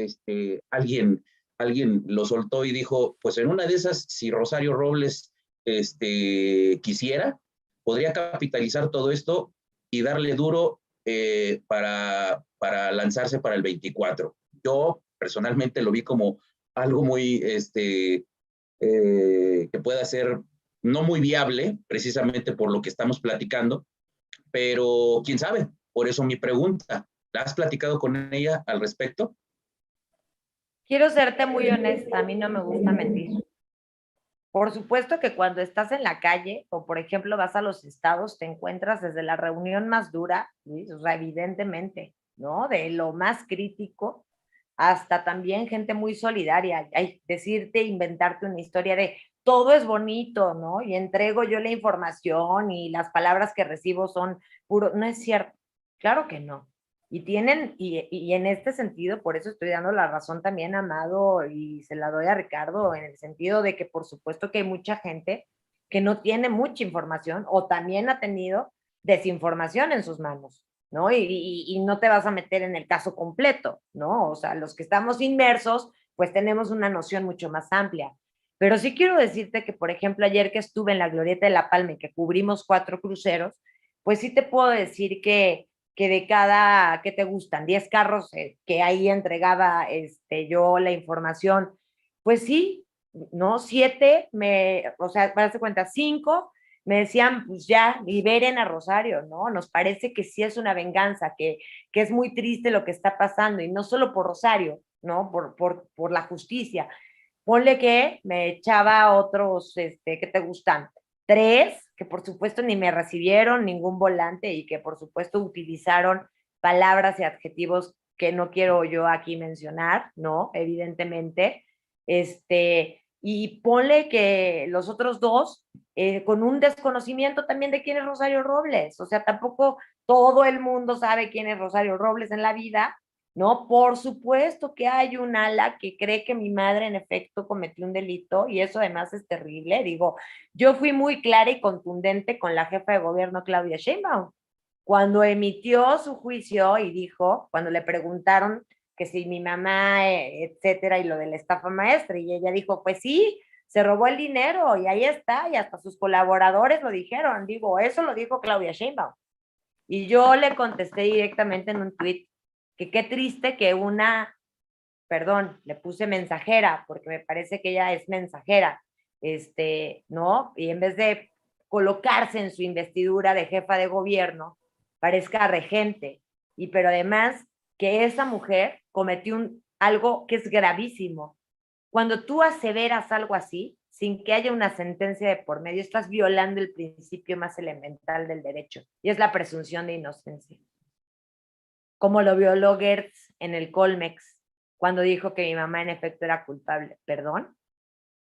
alguien lo soltó y dijo, pues en una de esas, si Rosario Robles quisiera, podría capitalizar todo esto y darle duro para lanzarse para el 24. Yo personalmente lo vi como algo muy, que pueda ser no muy viable, precisamente por lo que estamos platicando, pero quién sabe, por eso mi pregunta, ¿la has platicado con ella al respecto? Quiero serte muy honesta, a mí no me gusta mentir. Por supuesto que cuando estás en la calle o, por ejemplo, vas a los estados, te encuentras desde la reunión más dura, Luis, o sea, evidentemente, ¿no? De lo más crítico hasta también gente muy solidaria. Hay decirte, inventarte una historia de todo es bonito, ¿no? Y entrego yo la información y las palabras que recibo son puro. No es cierto. Claro que no. Y en este sentido, por eso estoy dando la razón también a Amado y se la doy a Ricardo, en el sentido de que por supuesto que hay mucha gente que no tiene mucha información o también ha tenido desinformación en sus manos, ¿no? Y no te vas a meter en el caso completo, ¿no? O sea, los que estamos inmersos, pues tenemos una noción mucho más amplia. Pero sí quiero decirte que, por ejemplo, ayer que estuve en la Glorieta de La Palma y que cubrimos 4 cruceros, pues sí te puedo decir que de cada, ¿qué te gustan? 10 carros que ahí entregaba yo la información, pues sí, ¿no? 7, o sea, para darse cuenta, 5 me decían, pues ya, liberen a Rosario, ¿no? Nos parece que sí es una venganza, que es muy triste lo que está pasando, y no solo por Rosario, ¿no? Por la justicia. Ponle que me echaba otros, ¿qué te gustan? 3, que por supuesto ni me recibieron ningún volante y que por supuesto utilizaron palabras y adjetivos que no quiero yo aquí mencionar, ¿no? Evidentemente. Y ponle que los otros 2, con un desconocimiento también de quién es Rosario Robles. O sea, tampoco todo el mundo sabe quién es Rosario Robles en la vida, ¿no? Por supuesto que hay un ala que cree que mi madre en efecto cometió un delito y eso además es terrible. Digo, yo fui muy clara y contundente con la jefa de gobierno Claudia Sheinbaum cuando emitió su juicio y dijo, cuando le preguntaron que si mi mamá, etcétera, y lo de la estafa maestra, y ella dijo, pues sí, se robó el dinero y ahí está, y hasta sus colaboradores lo dijeron. Digo, eso lo dijo Claudia Sheinbaum. Y yo le contesté directamente en un tuit que qué triste que perdón, le puse mensajera, porque me parece que ella es mensajera, ¿no? Y en vez de colocarse en su investidura de jefa de gobierno, parezca regente. Pero además que esa mujer cometió algo que es gravísimo. Cuando tú aseveras algo así, sin que haya una sentencia de por medio, estás violando el principio más elemental del derecho, y es la presunción de inocencia. Como lo violó Gertz en el Colmex, cuando dijo que mi mamá en efecto era culpable. ¿Perdón?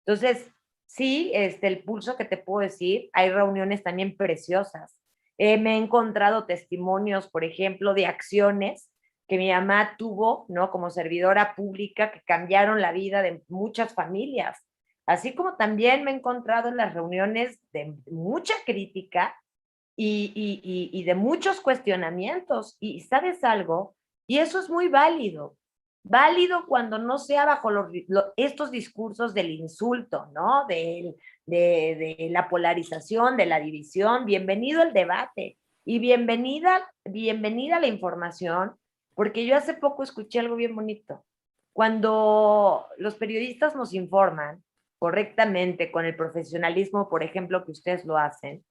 Entonces, sí, el pulso que te puedo decir, hay reuniones también preciosas. Me he encontrado testimonios, por ejemplo, de acciones que mi mamá tuvo, ¿no? Como servidora pública, que cambiaron la vida de muchas familias. Así como también me he encontrado en las reuniones de mucha crítica y de muchos cuestionamientos. Y ¿sabes algo? Y eso es muy válido. Válido cuando no sea bajo estos discursos del insulto, ¿no? De la polarización, de la división. Bienvenido el debate y bienvenida la información, porque yo hace poco escuché algo bien bonito. Cuando los periodistas nos informan correctamente, con el profesionalismo, por ejemplo, que ustedes lo hacen,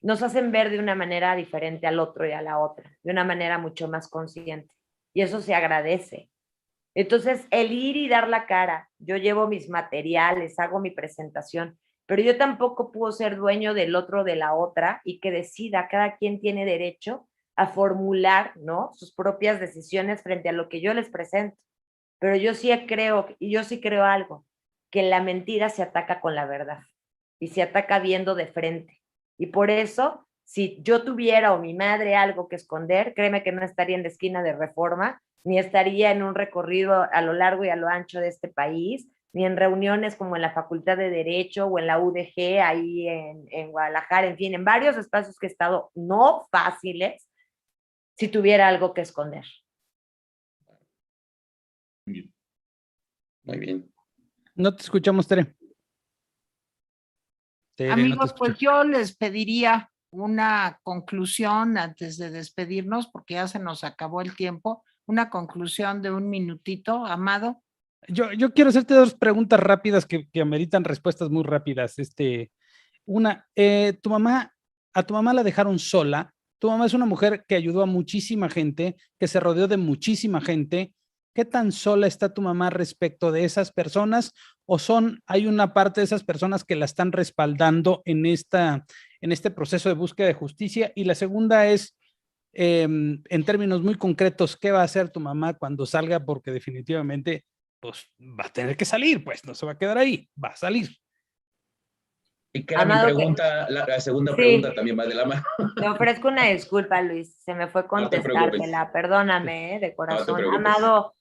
nos hacen ver de una manera diferente al otro y a la otra, de una manera mucho más consciente. Y eso se agradece. Entonces, el ir y dar la cara, yo llevo mis materiales, hago mi presentación, pero yo tampoco puedo ser dueño del otro, de la otra, y que decida, cada quien tiene derecho a formular, ¿no?, sus propias decisiones frente a lo que yo les presento. Pero yo sí creo algo, que la mentira se ataca con la verdad y se ataca viendo de frente. Y por eso, si yo tuviera o mi madre algo que esconder, créeme que no estaría en la esquina de Reforma, ni estaría en un recorrido a lo largo y a lo ancho de este país, ni en reuniones como en la Facultad de Derecho o en la UDG, ahí en Guadalajara, en fin, en varios espacios que he estado no fáciles, si tuviera algo que esconder. Muy bien. No te escuchamos, Tere. Amigos, pues yo les pediría una conclusión antes de despedirnos, porque ya se nos acabó el tiempo. Una conclusión de 1 minutito, Amado. Yo quiero hacerte 2 preguntas rápidas que ameritan respuestas muy rápidas. Una, a tu mamá la dejaron sola. Tu mamá es una mujer que ayudó a muchísima gente, que se rodeó de muchísima gente. ¿Qué tan sola está tu mamá respecto de esas personas? ¿O hay una parte de esas personas que la están respaldando en este proceso de búsqueda de justicia? Y la segunda es, en términos muy concretos, ¿qué va a hacer tu mamá cuando salga? Porque definitivamente, pues, va a tener que salir, pues, no se va a quedar ahí, va a salir. Y que era mi pregunta, la segunda pregunta también va de la mano. Te ofrezco una disculpa, Luis, se me fue contestártela, perdóname, de corazón. No Amado,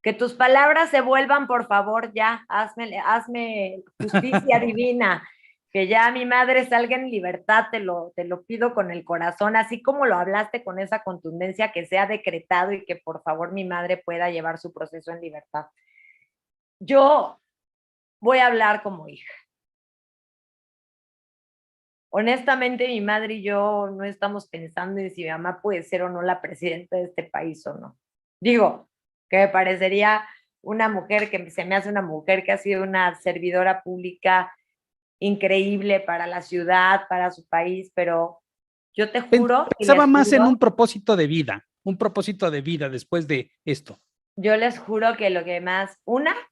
que tus palabras se vuelvan, por favor, ya, hazme justicia divina, que ya mi madre salga en libertad, te lo pido con el corazón, así como lo hablaste con esa contundencia, que sea decretado y que por favor mi madre pueda llevar su proceso en libertad. Yo voy a hablar como hija. Honestamente, mi madre y yo no estamos pensando en si mi mamá puede ser o no la presidenta de este país o no. Digo, que me parecería una mujer que se me hace una mujer que ha sido una servidora pública increíble para la ciudad, para su país, pero yo te juro... Pensaba más en un propósito de vida después de esto. Yo les juro que lo que más,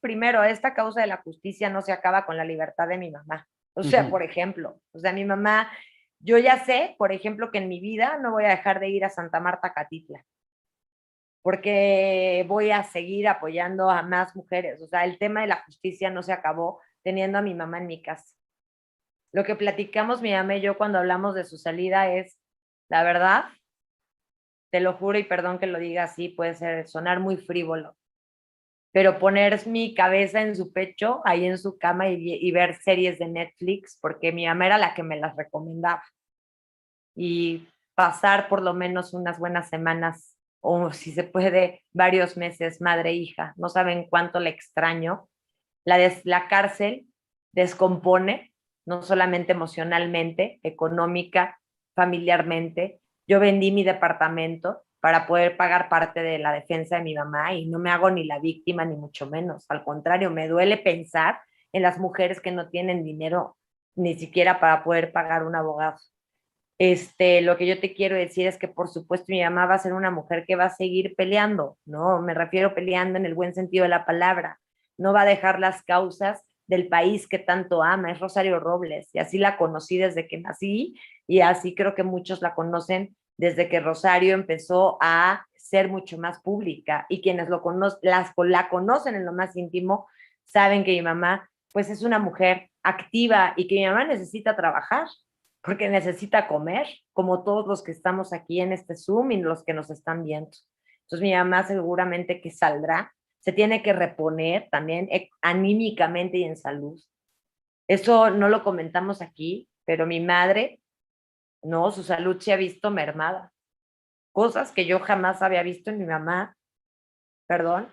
primero, esta causa de la justicia no se acaba con la libertad de mi mamá. O sea, por ejemplo, mi mamá, yo ya sé, por ejemplo, que en mi vida no voy a dejar de ir a Santa Marta, Catitla, porque voy a seguir apoyando a más mujeres. O sea, el tema de la justicia no se acabó teniendo a mi mamá en mi casa. Lo que platicamos mi mamá y yo cuando hablamos de su salida es, la verdad, te lo juro y perdón que lo diga así, puede sonar muy frívolo, pero poner mi cabeza en su pecho, ahí en su cama y ver series de Netflix, porque mi mamá era la que me las recomendaba. Y pasar por lo menos unas buenas semanas, o si se puede, varios meses, madre e hija. No saben cuánto le extraño. La cárcel descompone, no solamente emocionalmente, económica, familiarmente. Yo vendí mi departamento para poder pagar parte de la defensa de mi mamá y no me hago ni la víctima ni mucho menos. Al contrario, me duele pensar en las mujeres que no tienen dinero ni siquiera para poder pagar un abogado. Lo que yo te quiero decir es que por supuesto mi mamá va a ser una mujer que va a seguir peleando, ¿no? Me refiero peleando en el buen sentido de la palabra. No va a dejar las causas del país que tanto ama, es Rosario Robles, y así la conocí desde que nací, y así creo que muchos la conocen desde que Rosario empezó a ser mucho más pública, y quienes la conocen en lo más íntimo, saben que mi mamá, pues es una mujer activa, y que mi mamá necesita trabajar, porque necesita comer, como todos los que estamos aquí en este Zoom y los que nos están viendo. Entonces mi mamá seguramente que saldrá, se tiene que reponer también anímicamente y en salud. Eso no lo comentamos aquí, pero mi madre, no, su salud se ha visto mermada. Cosas que yo jamás había visto en mi mamá. Perdón.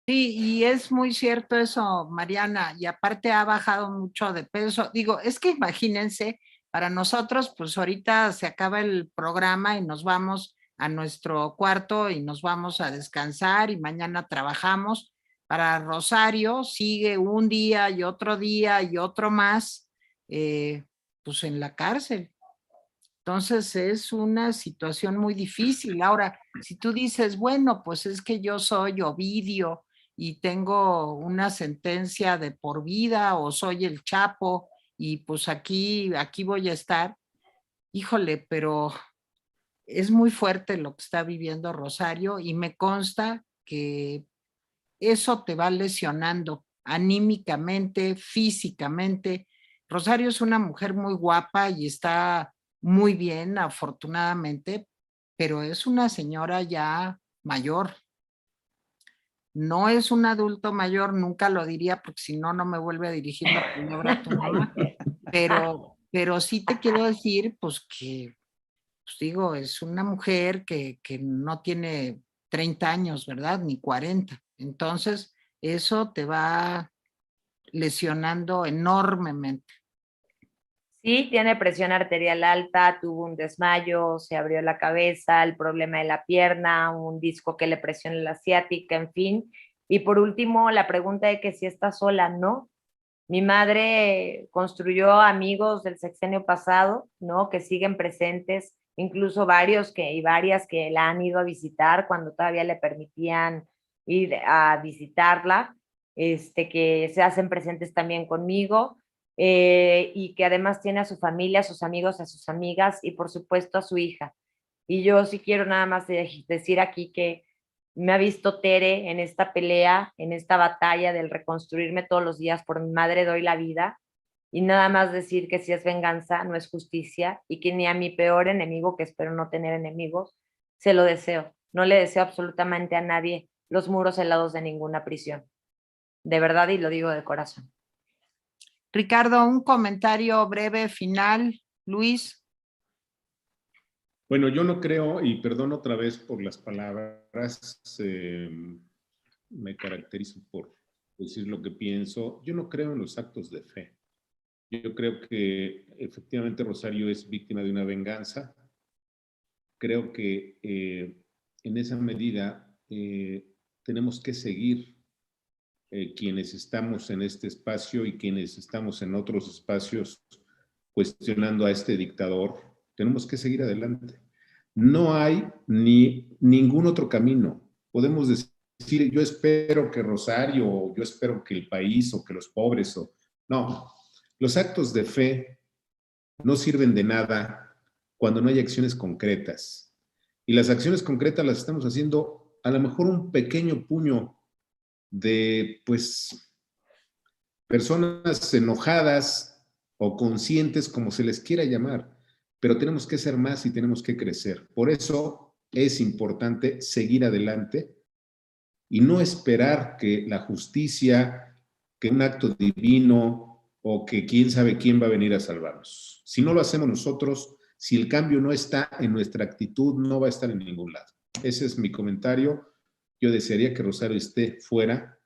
Sí, y es muy cierto eso, Mariana, y aparte ha bajado mucho de peso. Digo, es que imagínense, para nosotros, pues ahorita se acaba el programa y nos vamos a nuestro cuarto y nos vamos a descansar y mañana trabajamos. Para Rosario sigue un día y otro más, pues en la cárcel. Entonces es una situación muy difícil. Ahora, si tú dices, bueno, pues es que yo soy Ovidio y tengo una sentencia de por vida o soy el Chapo y pues aquí voy a estar, híjole, pero es muy fuerte lo que está viviendo Rosario y me consta que eso te va lesionando anímicamente, físicamente. Rosario es una mujer muy guapa y está muy bien, afortunadamente, pero es una señora ya mayor. No es un adulto mayor, nunca lo diría, porque si no, no me vuelve a dirigir la palabra a tu mamá, pero sí te quiero decir, pues que, pues digo, es una mujer que no tiene 30 años, ¿verdad? Ni 40. Entonces, eso te va lesionando enormemente. Sí, tiene presión arterial alta, tuvo un desmayo, se abrió la cabeza, el problema de la pierna, un disco que le presiona la ciática, en fin. Y por último, la pregunta de que si está sola, ¿no? Mi madre construyó amigos del sexenio pasado, ¿no? Que siguen presentes, incluso y varias que la han ido a visitar cuando todavía le permitían ir a visitarla, que se hacen presentes también conmigo, y que además tiene a su familia, a sus amigos, a sus amigas y por supuesto a su hija. Y yo sí quiero nada más decir aquí que me ha visto Tere en esta pelea, en esta batalla del reconstruirme todos los días. Por mi madre doy la vida, y nada más decir que si es venganza, no es justicia, y que ni a mi peor enemigo, que espero no tener enemigos, se lo deseo. No le deseo absolutamente a nadie los muros helados de ninguna prisión. De verdad, y lo digo de corazón. Ricardo, un comentario breve final. Luis. Bueno, yo no creo, y perdón otra vez por las palabras, me caracterizo por decir lo que pienso. Yo no creo en los actos de fe. Yo creo que efectivamente Rosario es víctima de una venganza. Creo que en esa medida tenemos que seguir quienes estamos en este espacio y quienes estamos en otros espacios cuestionando a este dictador. Tenemos que seguir adelante. No hay ningún otro camino. podemos decir, yo espero que Rosario, o yo espero que el país, o que los pobres, o... No, los actos de fe no sirven de nada cuando no hay acciones concretas. Y las acciones concretas las estamos haciendo a lo mejor un pequeño puño de, pues, personas enojadas o conscientes, como se les quiera llamar, pero tenemos que ser más y tenemos que crecer. Por eso es importante seguir adelante y no esperar que la justicia, que un acto divino o que quién sabe quién va a venir a salvarnos. Si no lo hacemos nosotros, si el cambio no está en nuestra actitud, no va a estar en ningún lado. Ese es mi comentario. Yo desearía que Rosario esté fuera.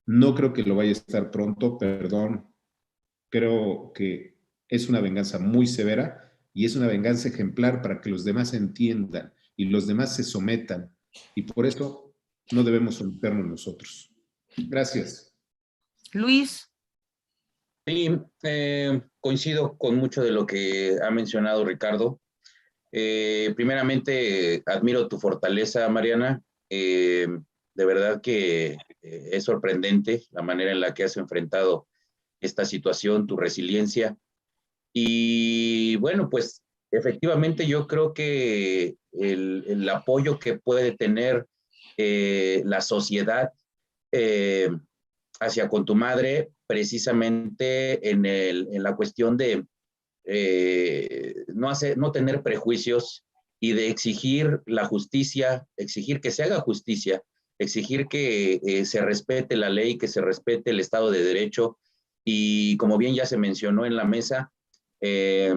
No creo que lo vaya a estar pronto, perdón. Creo que es una venganza muy severa y es una venganza ejemplar para que los demás entiendan y los demás se sometan. Y por eso no debemos someternos nosotros. Gracias. Luis, Sí, coincido con mucho de lo que ha mencionado Ricardo. Primeramente, admiro tu fortaleza, Mariana. De verdad que es sorprendente la manera en la que has enfrentado esta situación, tu resiliencia. Y bueno, pues efectivamente yo creo que el apoyo que puede tener la sociedad eh, hacia con tu madre, precisamente en la cuestión de no tener prejuicios y de exigir la justicia, exigir que se haga justicia, exigir que se respete la ley, que se respete el Estado de Derecho y como bien ya se mencionó en la mesa, eh,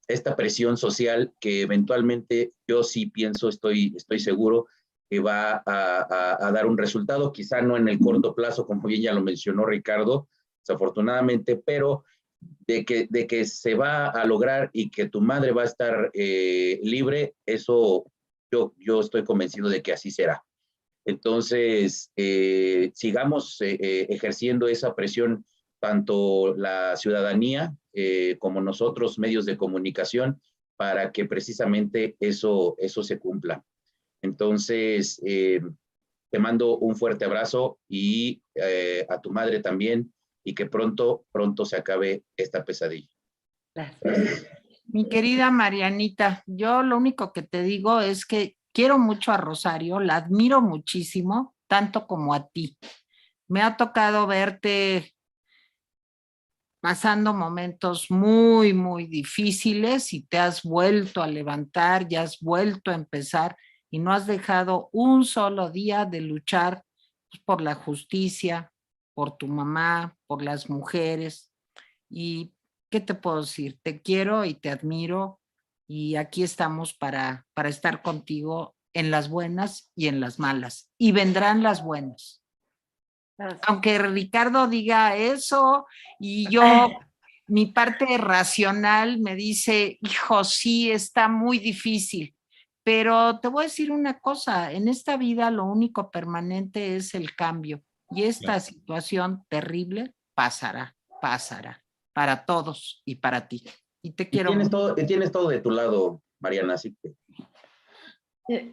esta presión social que eventualmente yo sí pienso, estoy seguro que va a dar un resultado, quizá no en el corto plazo, como bien ya lo mencionó Ricardo, desafortunadamente, pero de que se va a lograr y que tu madre va a estar libre, eso yo estoy convencido de que así será. Entonces, sigamos ejerciendo esa presión, tanto la ciudadanía como nosotros, medios de comunicación, para que precisamente eso se cumpla. Entonces, te mando un fuerte abrazo y a tu madre también, y que pronto se acabe esta pesadilla. Gracias. mi querida Marianita, yo lo único que te digo es que quiero mucho a Rosario, la admiro muchísimo, tanto como a ti. Me ha tocado verte pasando momentos muy, muy difíciles y te has vuelto a levantar, ya has vuelto a empezar y no has dejado un solo día de luchar pues, por la justicia, por tu mamá, por las mujeres. Y ¿qué te puedo decir? Te quiero y te admiro y aquí estamos para estar contigo en las buenas y en las malas. Y vendrán las buenas. Gracias. Aunque Ricardo diga eso y yo, mi parte racional me dice, hijo, sí, está muy difícil, pero te voy a decir una cosa, en esta vida lo único permanente es el cambio y esta situación terrible pasará para todos y para ti. Y te quiero mucho. Tienes todo de tu lado, Mariana, así que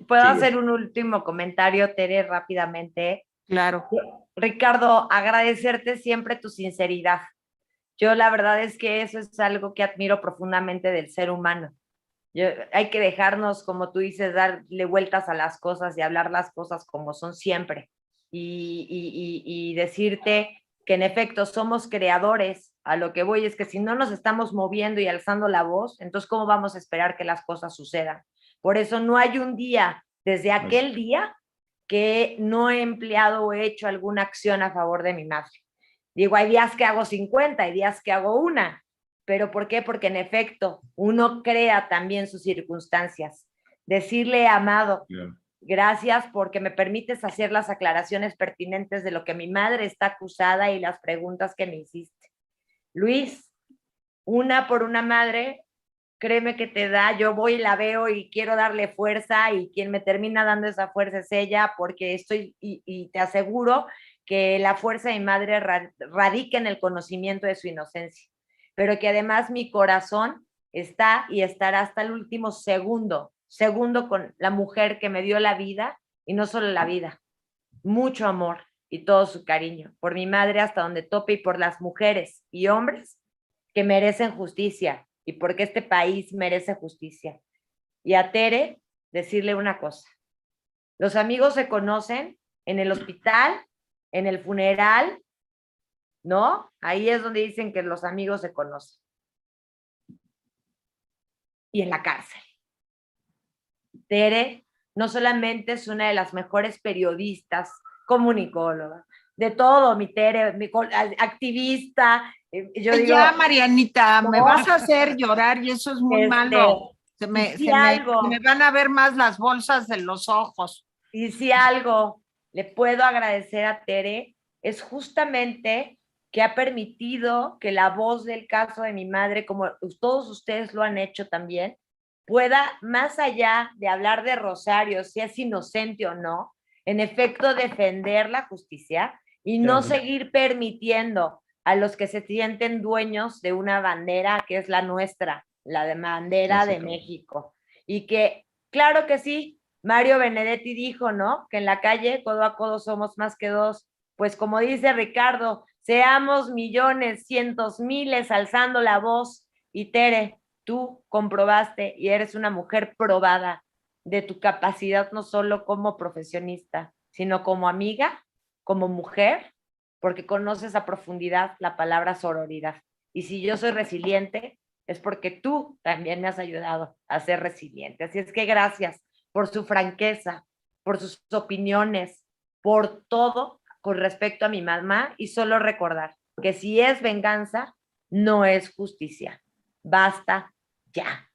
¿Puedo sigue. hacer un último comentario, Tere, rápidamente? Claro. Ricardo, agradecerte siempre tu sinceridad. Yo la verdad es que eso es algo que admiro profundamente del ser humano. Hay que dejarnos, como tú dices, darle vueltas a las cosas y hablar las cosas como son siempre. Y decirte que en efecto somos creadores. A lo que voy es que si no nos estamos moviendo y alzando la voz, entonces ¿cómo vamos a esperar que las cosas sucedan? Por eso no hay un día, desde aquel día, que no he empleado o he hecho alguna acción a favor de mi madre. Digo, hay días que hago 50, hay días que hago una, pero ¿por qué? Porque en efecto uno crea también sus circunstancias. Decirle, Amado, gracias porque me permites hacer las aclaraciones pertinentes de lo que mi madre está acusada y las preguntas que me hiciste. Luis, una por una madre, créeme que te da, yo voy y la veo y quiero darle fuerza y quien me termina dando esa fuerza es ella porque y te aseguro que la fuerza de mi madre radica en el conocimiento de su inocencia, pero que además mi corazón está y estará hasta el último segundo con la mujer que me dio la vida y no solo la vida, mucho amor y todo su cariño por mi madre hasta donde tope y por las mujeres y hombres que merecen justicia y porque este país merece justicia. Y a Tere, decirle una cosa. Los amigos se conocen en el hospital, en el funeral, ¿no? Ahí es donde dicen que los amigos se conocen. Y en la cárcel. Tere no solamente es una de las mejores periodistas, comunicóloga, de todo, mi Tere, activista. Yo digo, ya, Marianita, ¿no? me vas a hacer llorar y eso es muy malo. Se si algo, me van a ver más las bolsas de los ojos. y si algo le puedo agradecer a Tere, es justamente que ha permitido que la voz del caso de mi madre, como todos ustedes lo han hecho también, pueda, más allá de hablar de Rosario, si es inocente o no, en efecto defender la justicia y no seguir permitiendo a los que se sienten dueños de una bandera que es la nuestra, la de bandera de México. Y que, claro que sí, Mario Benedetti dijo, ¿no? Que en la calle, codo a codo, somos más que dos. Pues como dice Ricardo, seamos millones, cientos, miles, alzando la voz. Y Tere, tú comprobaste y eres una mujer probada de tu capacidad no solo como profesionista, sino como amiga, como mujer, porque conoces a profundidad la palabra sororidad. Y si yo soy resiliente, es porque tú también me has ayudado a ser resiliente. Así es que gracias por su franqueza, por sus opiniones, por todo con respecto a mi mamá, y solo recordar que si es venganza, no es justicia. Basta ya.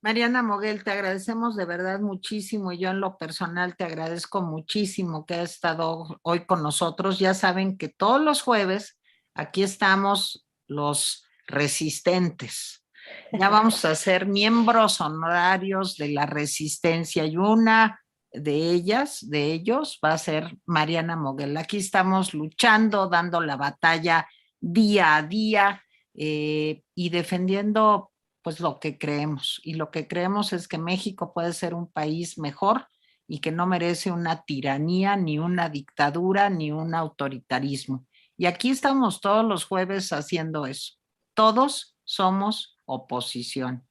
Mariana Moguel, te agradecemos de verdad muchísimo y yo en lo personal te agradezco muchísimo que has estado hoy con nosotros. Ya saben que todos los jueves aquí estamos los resistentes. Ya vamos a ser miembros honorarios de la resistencia y una de ellos va a ser Mariana Moguel. Aquí estamos luchando, dando la batalla día a día y defendiendo pues lo que creemos. Y lo que creemos es que México puede ser un país mejor y que no merece una tiranía, ni una dictadura, ni un autoritarismo. Y aquí estamos todos los jueves haciendo eso. Todos somos oposición.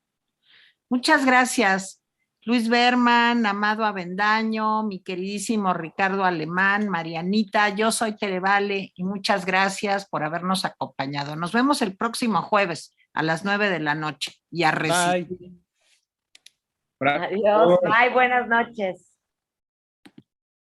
Muchas gracias, Luis Berman, Amado Avendaño, mi queridísimo Ricardo Alemán, Marianita, yo soy Tere Vale y muchas gracias por habernos acompañado. Nos vemos el próximo jueves a las 9 de la noche y a resistir. Bye. Adiós, bye, buenas noches.